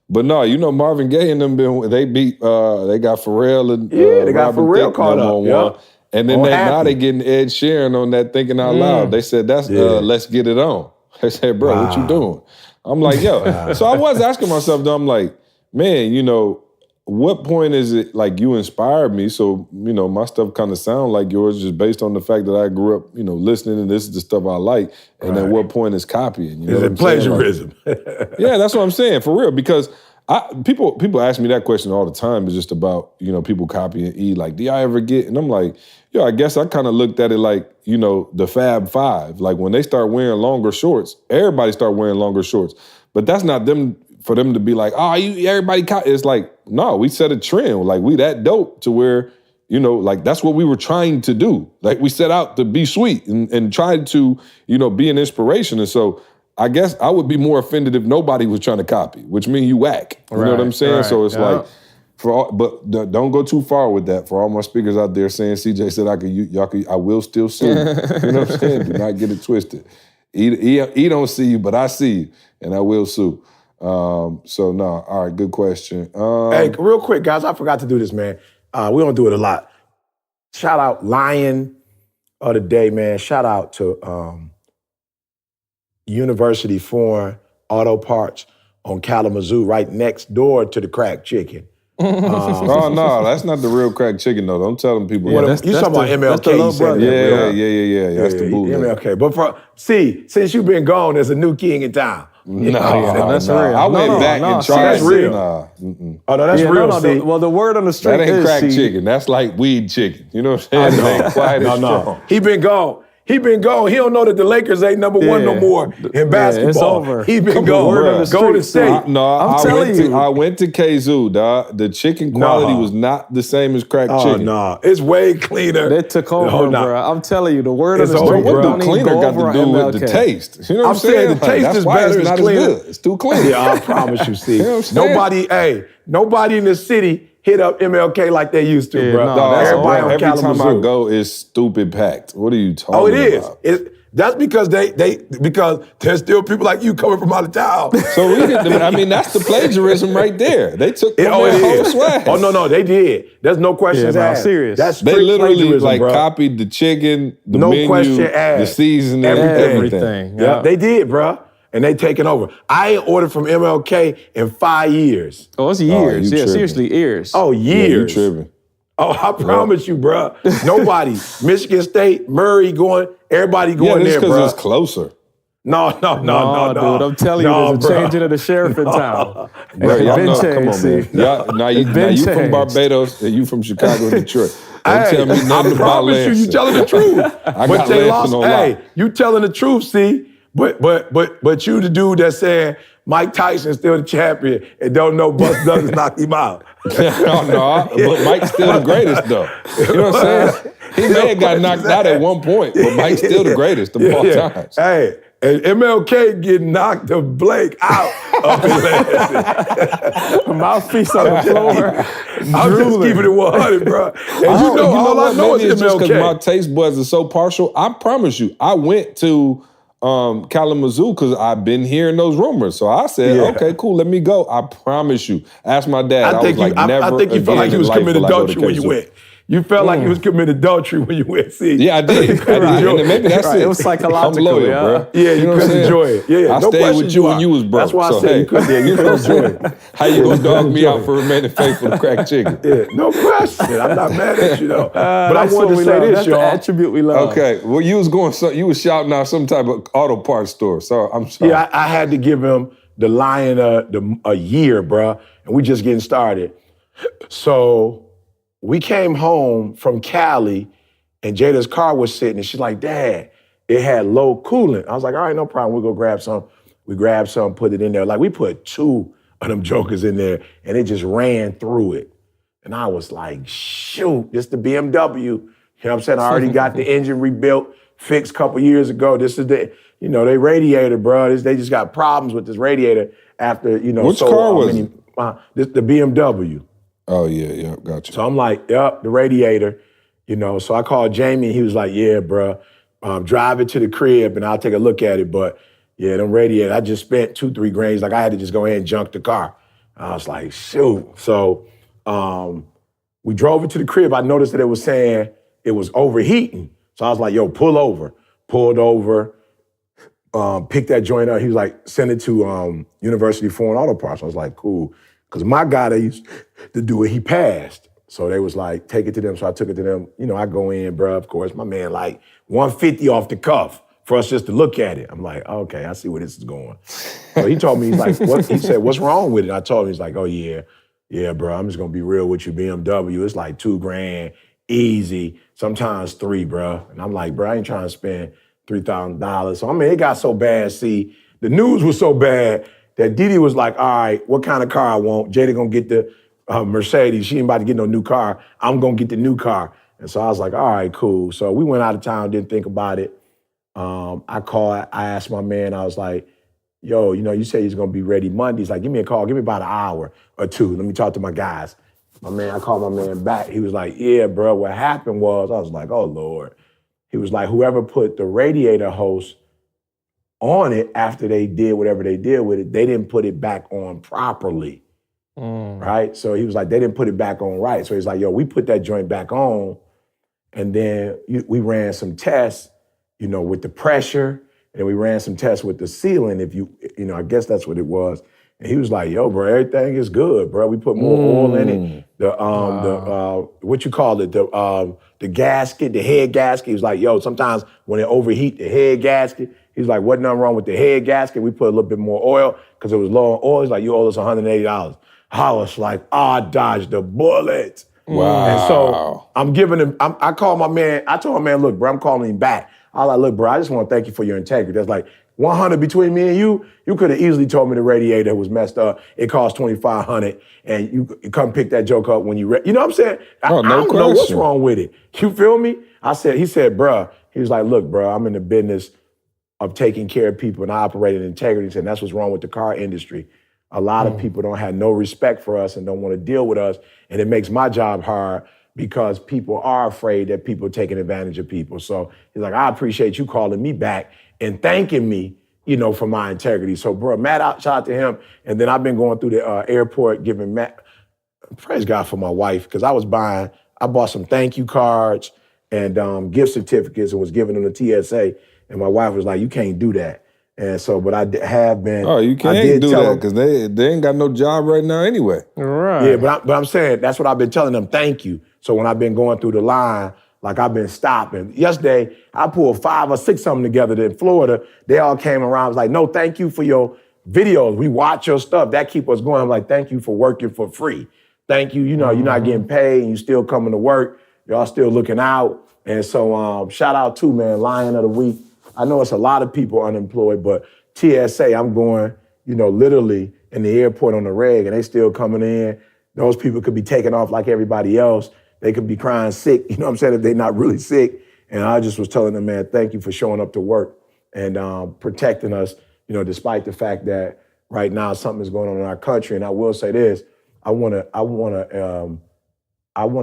But no, Marvin Gaye and them they beat. They got Pharrell and they got Robin Pharrell Thicke caught up. on Yeah. one. And then now they getting Ed Sheeran on that Thinking Out Loud. They said that's Let's Get It On. They said, bro, what you doing? I'm like, yo. So I was asking myself, though, I'm like, man, what point is it like you inspired me? So, my stuff kind of sound like yours just based on the fact that I grew up, listening and this is the stuff I like. And then what point is copying? Is it plagiarism? Yeah, that's what I'm saying, for real. Because people ask me that question all the time. It's just about, people copying E. Like, do y'all ever get? And I'm like, I guess I kind of looked at it like, the Fab Five. Like when they start wearing longer shorts, everybody start wearing longer shorts. But that's not them for them to be like, everybody it's like, no, we set a trend. Like we that dope to where, like that's what we were trying to do. Like we set out to be sweet and tried to, be an inspiration. And so I guess I would be more offended if nobody was trying to copy, which means you whack. You know what I'm saying? Right. So it's like, but don't go too far with that. For all my speakers out there saying CJ said I will still sue you. You know what I'm saying? Do not get it twisted. He don't see you, but I see you, and I will sue. All right, good question. Hey, real quick, guys, I forgot to do this, man. We don't do it a lot. Shout out Lion of the Day, man. Shout out to University Foreign Auto Parts on Kalamazoo, right next door to the Cracked Chicken. Oh, no, that's not the real Cracked Chicken, though. Don't tell them people. You talking about MLK. Yeah. That's the boo. MLK. But since you've been gone, there's a new king in town. That's real. I went back and tried. That's real. Oh, no, that's real. Well, the word on the street that ain't is cracked chicken. That's like weed chicken. You know what I'm saying? No. He been gone. He don't know that the Lakers ain't number one no more in basketball. It's over. He been gone. Golden State. I went to KZoo, dog. The chicken quality was not the same as cracked chicken. No, it's way cleaner. They took over, bro. I'm telling you, the word on the street. What the cleaner got to do with the taste? You know what I'm saying? The taste is better. It's not cleaner. It's too clean. Yeah, I promise you, see. Nobody in the city hit up MLK like they used to, bro. Everybody on every Kalamazoo. time I go, it's stupid packed. What are you talking about? Oh, it is. That's because because there's still people like you coming from out of town. So that's the plagiarism right there. They took their whole swag. Oh, no, they did. There's no questions asked. Serious. That's they literally bro. copied the chicken, the menu, question asked. the seasoning, everything. Yeah, they did, bro. And they taking over. I ain't ordered from MLK in 5 years. Oh, it's years. Seriously, years. Oh, years. Yeah, you tripping. Oh, I promise you, bro. Nobody. Michigan State, Murray everybody going there, bro. because it's closer. No, dude, I'm telling you, there's a changing of the sheriff in town. Bro, It's y'all been know, changed, come on, man. see? Now you been from changed. Barbados and you from Chicago and Detroit. Don't Hey, tell me nothing I about promise you, Lansing. you telling the truth. I But got they Lansing lost. on Hey, lock. you telling the truth, see? But you the dude that said Mike Tyson's still the champion and don't know Buck Douglas knocked him out. But Mike's still the greatest, though. You know what I'm saying? He may have got knocked out at one point, but Mike's still the greatest of all times. Hey, and MLK getting knocked the Blake out up in Lansing. Mouthpiece on the floor. I'm just keeping it 100, bro. And you know, all I know maybe is it's just because my MLK. taste buds are so partial. I promise you, I went to Kalamazoo because I've been hearing those rumors. So I said, okay, cool, let me go. I promise you. Ask my dad. I think was like, never I think you felt like you was committing adultery when you KSU. went. You felt like you was committing adultery when you went. See, Yeah, I did. And maybe that's Right, it. it was psychological, I'm loyal, yeah. bro. Yeah, you know what couldn't I'm saying? enjoy it. Yeah, I no stayed question with you when are. you was broke. That's why I so, said hey, you couldn't enjoy it. How you gonna dog me enjoy out it. for remaining faithful to crack chicken? Yeah, no question. I'm not mad at you though. But I That's wanted what to we say love. this, That's the y'all. attribute we love. Okay, well, you was shouting out some type of auto parts store. So I'm sorry. Yeah, I had to give him the Lion a year, bruh, and we just getting started. So we came home from Cali, and Jada's car was sitting, and she's like, Dad, it had low coolant. I was like, all right, no problem. We'll go grab some. We grabbed some, put it in there. Like, we put 2 of them jokers in there, and it just ran through it. And I was like, shoot, this the BMW. You know what I'm saying? I already got the engine rebuilt, fixed a couple years ago. This is the, they radiator, bro. They just got problems with this radiator after, Which car was it? The BMW. Oh, yeah, gotcha. So I'm like, yep, the radiator, So I called Jamie, and he was like, yeah, bro, drive it to the crib, and I'll take a look at it. But yeah, them radiators, I just spent 2-3 grand. Like, I had to just go ahead and junk the car. I was like, shoot. So we drove it to the crib. I noticed that it was saying it was overheating. So I was like, yo, pull over. Pulled over, picked that joint up. He was like, send it to University Foreign Auto Parts. I was like, cool. Because my guy that used to do it, he passed. So they was like, take it to them. So I took it to them. I go in, bro, of course. My man like 150 off the cuff for us just to look at it. I'm like, okay, I see where this is going. So he told me, he's like, what? He said, what's wrong with it? I told him, he's like, oh yeah, bro, I'm just gonna be real with you. BMW, it's like 2 grand, easy, sometimes 3, bro. And I'm like, bro, I ain't trying to spend $3,000. So, it got so bad. See, the news was so bad that Didi was like, all right, what kind of car I want? Jada gonna get the Mercedes. She ain't about to get no new car. I'm gonna get the new car. And so I was like, all right, cool. So we went out of town, didn't think about it. I asked my man, I was like, yo, you said he's gonna be ready Monday. He's like, give me a call, give me about an hour or 2. Let me talk to my guys. I called my man back. He was like, yeah, bro, what happened was, I was like, oh, Lord. He was like, whoever put the radiator hose on it after they did whatever they did with it, they didn't put it back on properly, right? So he was like, they didn't put it back on right. So he's like, yo, we put that joint back on, and then we ran some tests, with the pressure, and we ran some tests with the sealing, I guess that's what it was. And he was like, yo, bro, everything is good, bro. We put more oil in it. What you call it? The gasket, the head gasket. He was like, yo, sometimes when it overheat the head gasket, he's like, wasn't nothing wrong with the head gasket. We put a little bit more oil because it was low on oil. He's like, you owe us $180. I was like, I dodged the bullet. Wow. And so I'm giving him, I called my man, I told my man, look, bro, I'm calling him back. I was like, look, bro, I just want to thank you for your integrity. That's like 100 between me and you could have easily told me the radiator was messed up. It cost $2,500, and you come pick that joke up when you know what I'm saying? I don't know what's wrong with it. You feel me? He said, bro, he was like, look, bro, I'm in the business of taking care of people and I operate in integrity, and that's what's wrong with the car industry. A lot of people don't have no respect for us and don't want to deal with us, and it makes my job hard because people are afraid that people are taking advantage of people. So he's like, I appreciate you calling me back and thanking me, for my integrity. So, bro, Matt, shout out to him. And then I've been going through the airport giving Matt, praise God for my wife, because I bought some thank you cards and gift certificates and was giving them to TSA. And my wife was like, you can't do that. And so, but I have been. Oh, you can't do that because they ain't got no job right now anyway. Right. Yeah, but I'm saying that's what I've been telling them. Thank you. So when I've been going through the line, like I've been stopping. Yesterday, I pulled 5 or 6 of them together in Florida. They all came around. I was like, no, thank you for your videos. We watch your stuff. That keep us going. I'm like, thank you for working for free. Thank you. You know, you're not getting paid and you still coming to work. Y'all still looking out. And so shout out to, man, Lion of the Week. I know it's a lot of people unemployed, but TSA, I'm going, you know, literally in the airport on the reg and they still coming in. Those people could be taking off like everybody else. They could be crying sick, you know what I'm saying, if they're not really sick. And I just was telling them, man, thank you for showing up to work and protecting us, you know, despite the fact that right now something is going on in our country. And I will say this, I want to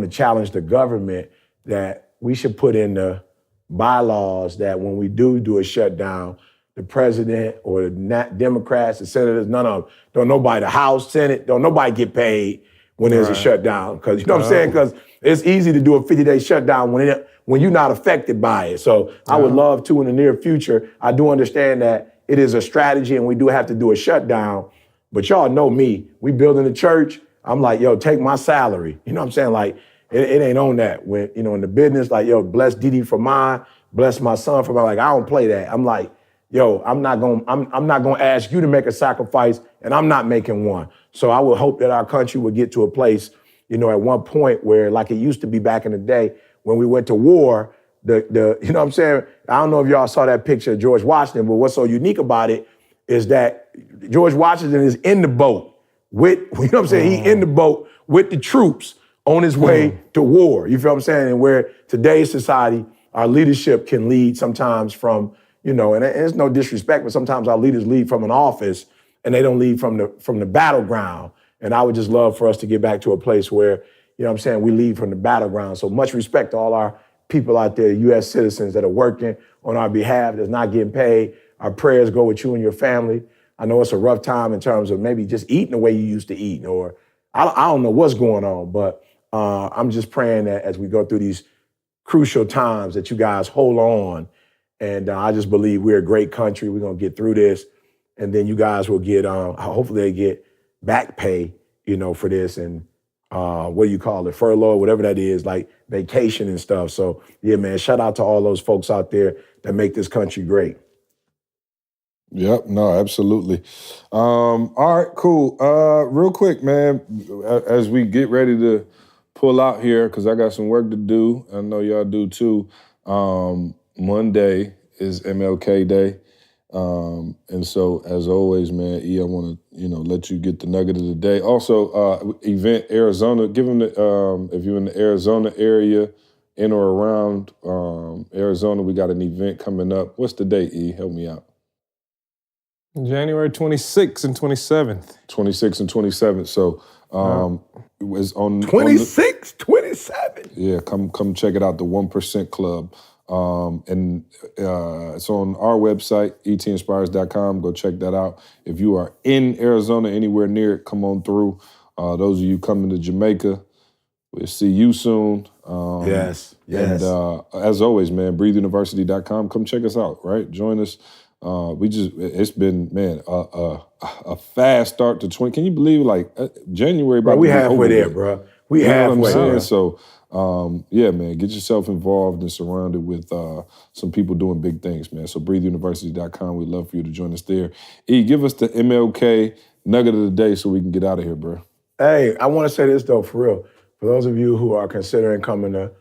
challenge the government that we should put in the bylaws that when we do a shutdown, the president or the Democrats, the senators, none of them, don't nobody, the House, Senate, don't nobody get paid when there's a shutdown. Because, you know what I'm saying? Because it's easy to do a 50-day shutdown when you're not affected by it. So I would love to in the near future. I do understand that it is a strategy and we do have to do a shutdown. But y'all know me. We building a church. I'm like, yo, take my salary. You know what I'm saying? Like, it ain't on that. When, you know, in the business, like, yo, bless Didi for mine, bless my son for mine. Like, I don't play that. I'm like, yo, I'm not gonna ask you to make a sacrifice, and I'm not making one. So I would hope that our country would get to a place, you know, at one point where, like it used to be back in the day, when we went to war, you know what I'm saying? I don't know if y'all saw that picture of George Washington, but what's so unique about it is that George Washington is in the boat with, you know what I'm saying? He in the boat with the troops on his way to war. You feel what I'm saying? And where today's society, our leadership can lead sometimes from, you know, and it's no disrespect, but sometimes our leaders lead from an office and they don't lead from the battleground. And I would just love for us to get back to a place where, you know what I'm saying, we lead from the battleground. So much respect to all our people out there, U.S. citizens that are working on our behalf, that's not getting paid. Our prayers go with you and your family. I know it's a rough time in terms of maybe just eating the way you used to eat, or I don't know what's going on, but I'm just praying that as we go through these crucial times that you guys hold on. And I just believe we're a great country. We're going to get through this. And then you guys will get, hopefully they get back pay, you know, for this. And what do you call it? Furlough, whatever that is, like vacation and stuff. So yeah, man, shout out to all those folks out there that make this country great. Yep, no, absolutely. All right, cool. Real quick, man, as we get ready to pull out here, because I got some work to do. I know y'all do too. Monday is MLK Day. And so, as always, man, E, I want to, let you get the nugget of the day. Also, event Arizona, give them the, if you're in the Arizona area, in or around Arizona, we got an event coming up. What's the date, E? Help me out. January 26th and 27th. 26th and 27th. So it was on 26, 27. Yeah, come check it out, the 1% Club. And it's on our website, etinspires.com. Go check that out. If you are in Arizona, anywhere near it, come on through. Those of you coming to Jamaica, we'll see you soon. Yes. And as always, man, breatheuniversity.com. Come check us out, right? Join us. It's been, man, a fast start to 20. Can you believe, January? Bro, we halfway there, bro. We halfway there. So, yeah, man, get yourself involved and surrounded with some people doing big things, man. So breatheuniversity.com. We'd love for you to join us there. E, give us the MLK nugget of the day so we can get out of here, bro. Hey, I want to say this, though, for real. For those of you who are considering coming to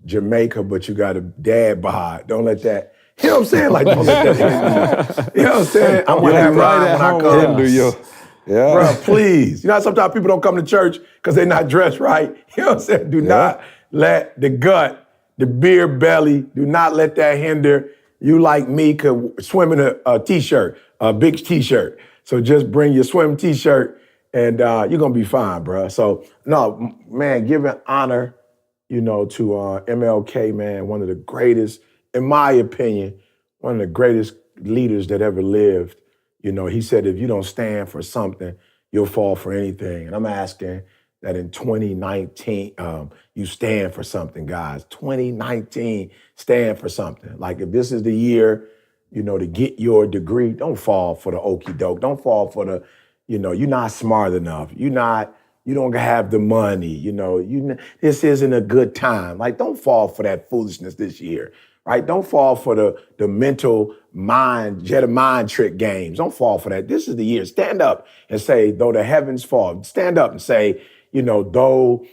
Jamaica, but you got a dad bod, don't let that... You know what I'm saying? Like, don't let that you know what I'm saying? I'm going to have right when I come. Yeah. Bro, please. You know, sometimes people don't come to church because they're not dressed right. You know what I'm saying? Do not let the gut, the beer belly, do not let that hinder you like me could swim in a T-shirt, a big T-shirt. So just bring your swim T-shirt and you're going to be fine, bro. So, no, man, giving honor, to MLK, man, one of the greatest, in my opinion, one of the greatest leaders that ever lived. He said, if you don't stand for something, you'll fall for anything. And I'm asking that in 2019, you stand for something, guys. 2019, stand for something. Like, if this is the year, to get your degree, don't fall for the okie doke. Don't fall for the, you're not smart enough. You're not you don't have the money, this isn't a good time. Like, don't fall for that foolishness this year, right? Don't fall for the mental Jedi mind trick games. Don't fall for that. This is the year. Stand up and say, though the heavens fall. Stand up and say, though,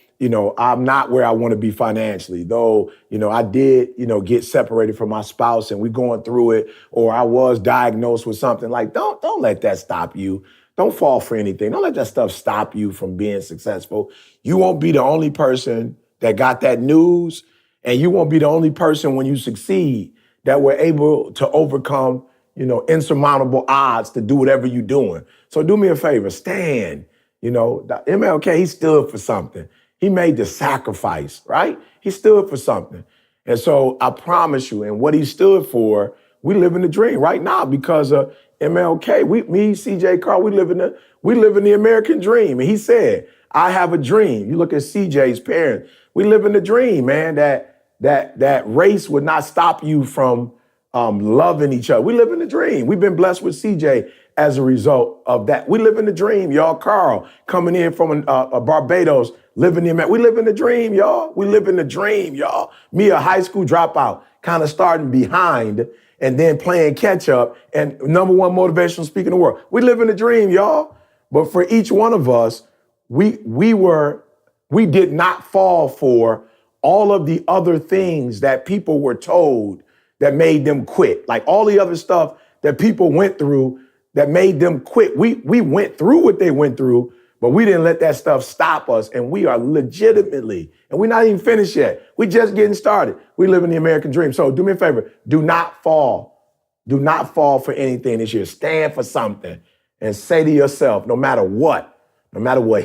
I'm not where I want to be financially, though, I did, get separated from my spouse and we're going through it, or I was diagnosed with something. Like, don't let that stop you. Don't fall for anything. Don't let that stuff stop you from being successful. You won't be the only person that got that news, and you won't be the only person when you succeed that were able to overcome, insurmountable odds to do whatever you're doing. So do me a favor, stand. MLK, he stood for something. He made the sacrifice, right? He stood for something. And so I promise you, and what he stood for, we live in the dream right now because of MLK. Me, CJ Carr, we live in the American dream. And he said, I have a dream. You look at CJ's parents. We live in the dream, man, that race would not stop you from loving each other. We live in the dream. We've been blessed with CJ as a result of that. We live in the dream, y'all. Carl coming in from Barbados, living in we live in the dream, y'all. We live in the dream, y'all. Me, a high school dropout, kind of starting behind and then playing catch up and number one motivational speaker in the world. We live in the dream, y'all. But for each one of us, we did not fall for all of the other things that people were told that made them quit. Like all the other stuff that people went through that made them quit. We went through what they went through, but we didn't let that stuff stop us. And we are legitimately, and we're not even finished yet. We're just getting started. We live in the American dream. So do me a favor, do not fall. Do not fall for anything this year. Stand for something and say to yourself, no matter what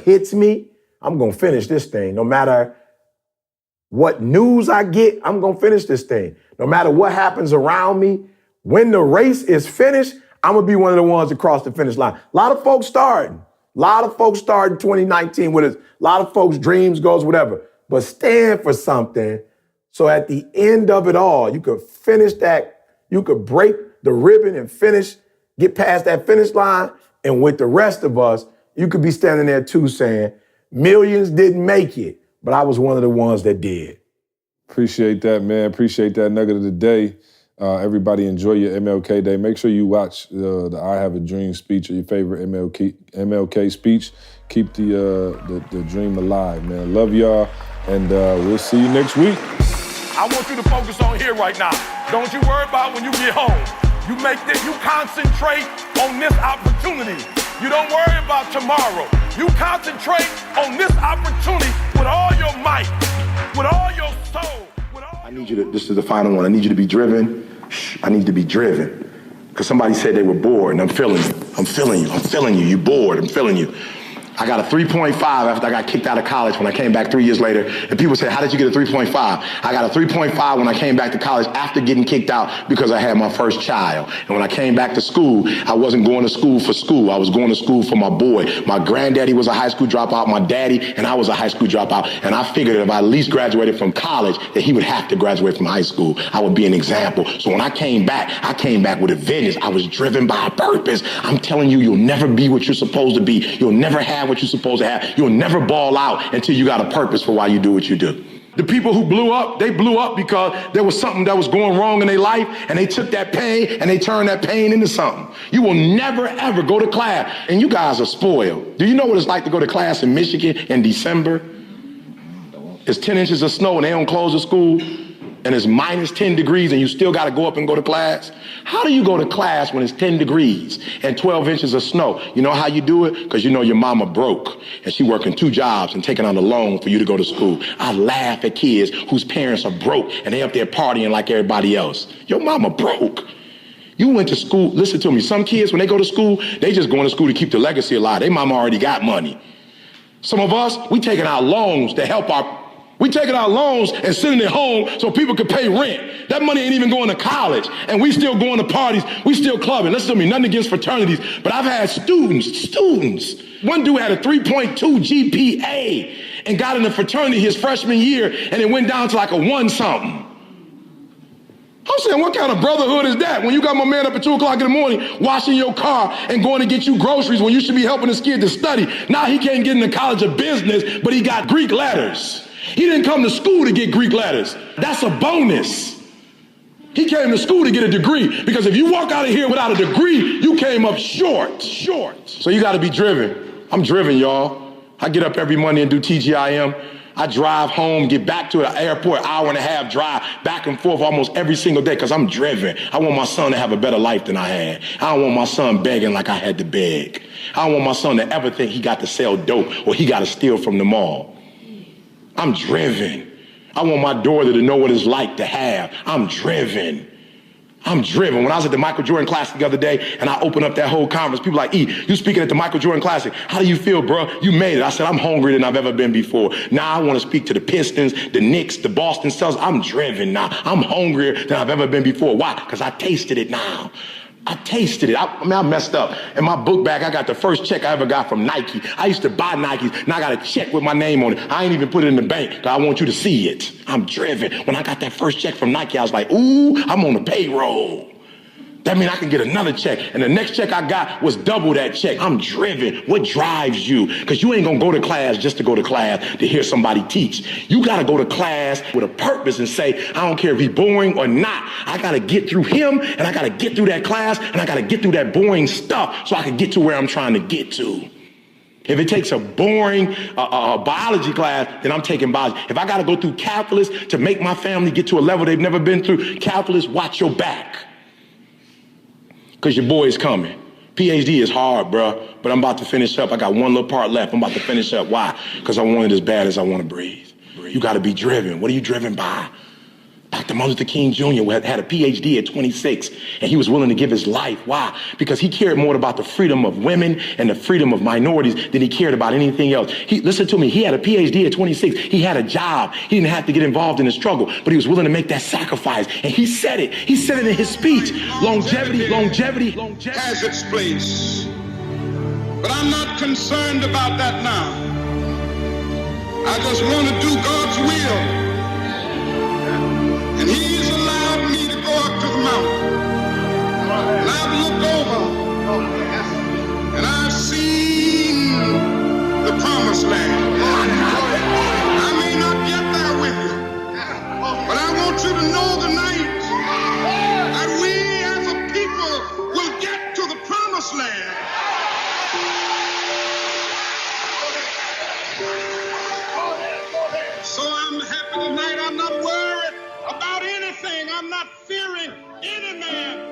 hits me, I'm going to finish this thing. No matter what news I get, I'm going to finish this thing. No matter what happens around me, when the race is finished, I'm going to be one of the ones that cross the finish line. A lot of folks starting. A lot of folks starting 2019 with us. A lot of folks' dreams, goals, whatever. But stand for something so at the end of it all, you could finish that. You could break the ribbon and finish, get past that finish line. And with the rest of us, you could be standing there too saying, millions didn't make it, but I was one of the ones that did. Appreciate that, man. Appreciate that nugget of the day. Everybody enjoy your MLK Day. Make sure you watch the I Have a Dream speech or your favorite MLK speech. Keep the dream alive, man. Love y'all, and we'll see you next week. I want you to focus on here right now. Don't you worry about when you get home. You concentrate on this opportunity. You don't worry about tomorrow. You concentrate on this opportunity with all your might, with all your soul. I need you to, this is the final one. I need you to be driven. I need to be driven. Because somebody said they were bored, and I'm feeling you. I'm feeling you. You're bored. I'm feeling you. I got a 3.5 after I got kicked out of college when I came back 3 years later. And people say, how did you get a 3.5? I got a 3.5 when I came back to college after getting kicked out because I had my first child. And when I came back to school, I wasn't going to school for school. I was going to school for my boy. My granddaddy was a high school dropout, my daddy, and I was a high school dropout. And I figured if I at least graduated from college, that he would have to graduate from high school. I would be an example. So when I came back with a vengeance. I was driven by a purpose. I'm telling you, you'll never be what you're supposed to be. You'll never have what you're supposed to have. You'll never ball out until you got a purpose for why you do what you do. The people who blew up, they blew up because there was something that was going wrong in their life, and they took that pain and they turned that pain into something. You will never, ever go to class, and you guys are spoiled. Do you know what it's like to go to class in Michigan in December? It's 10 inches of snow and they don't close the school, and it's minus 10 degrees and you still got to go up and go to class? How do you go to class when it's 10 degrees and 12 inches of snow? You know how you do it? Because you know your mama broke and she working 2 jobs and taking out a loan for you to go to school. I laugh at kids whose parents are broke and they up there partying like everybody else. Your mama broke. You went to school. Listen to me. Some kids, when they go to school, they just going to school to keep the legacy alive. They mama already got money. Some of us, we taking out loans to help we taking out loans and sending it home so people can pay rent. That money ain't even going to college. And we still going to parties. We still clubbing. Listen to me, nothing against fraternities, but I've had students. One dude had a 3.2 GPA and got in a fraternity his freshman year, and it went down to like a 1 something. I'm saying, what kind of brotherhood is that? When you got my man up at 2 o'clock in the morning, washing your car and going to get you groceries when you should be helping this kid to study. Now he can't get into college of business, but he got Greek letters. He didn't come to school to get Greek letters. That's a bonus. He came to school to get a degree, because if you walk out of here without a degree, you came up short. So you got to be driven. I'm driven, y'all. I get up every Monday and do TGIM. I drive home, get back to the airport, hour and a half drive, back and forth almost every single day, because I'm driven. I want my son to have a better life than I had. I don't want my son begging like I had to beg. I don't want my son to ever think he got to sell dope or he got to steal from the mall. I'm driven. I want my daughter to know what it's like to have. I'm driven. I'm driven. When I was at the Michael Jordan Classic the other day and I opened up that whole conference, people like, E, you speaking at the Michael Jordan Classic. How do you feel, bro? You made it. I said, I'm hungrier than I've ever been before. Now I want to speak to the Pistons, the Knicks, the Boston Celtics. I'm driven now. I'm hungrier than I've ever been before. Why? Because I tasted it now. I tasted it. I messed up. In my book bag, I got the first check I ever got from Nike. I used to buy Nikes. Now I got a check with my name on it. I ain't even put it in the bank because I want you to see it. I'm driven. When I got that first check from Nike, I was like, ooh, I'm on the payroll. That means I can get another check. And the next check I got was double that check. I'm driven. What drives you? Because you ain't going to go to class just to go to class to hear somebody teach. You got to go to class with a purpose and say, I don't care if he's boring or not. I got to get through him, and I got to get through that class, and I got to get through that boring stuff so I can get to where I'm trying to get to. If it takes a boring biology class, then I'm taking biology. If I got to go through calculus to make my family get to a level they've never been through, calculus, watch your back. Because your boy is coming. PhD is hard, bro, but I'm about to finish up. I got one little part left. I'm about to finish up. Why? Because I want it as bad as I want to breathe. You got to be driven. What are you driven by? Dr. Martin Luther King Jr. had a PhD at 26, and he was willing to give his life. Why? Because he cared more about the freedom of women and the freedom of minorities than he cared about anything else. Listen to me, he had a PhD at 26. He had a job. He didn't have to get involved in the struggle, but he was willing to make that sacrifice. And he said it. He said it in his speech. Longevity has its place. But I'm not concerned about that now. I just want to do God's will. And he's allowed me to go up to the mountain. And I've looked over and I've seen the promised land. I may not get there with you, but I want you to know tonight that we as a people will get to the promised land. So I'm happy tonight. I'm not worried about anything. I'm not fearing any man.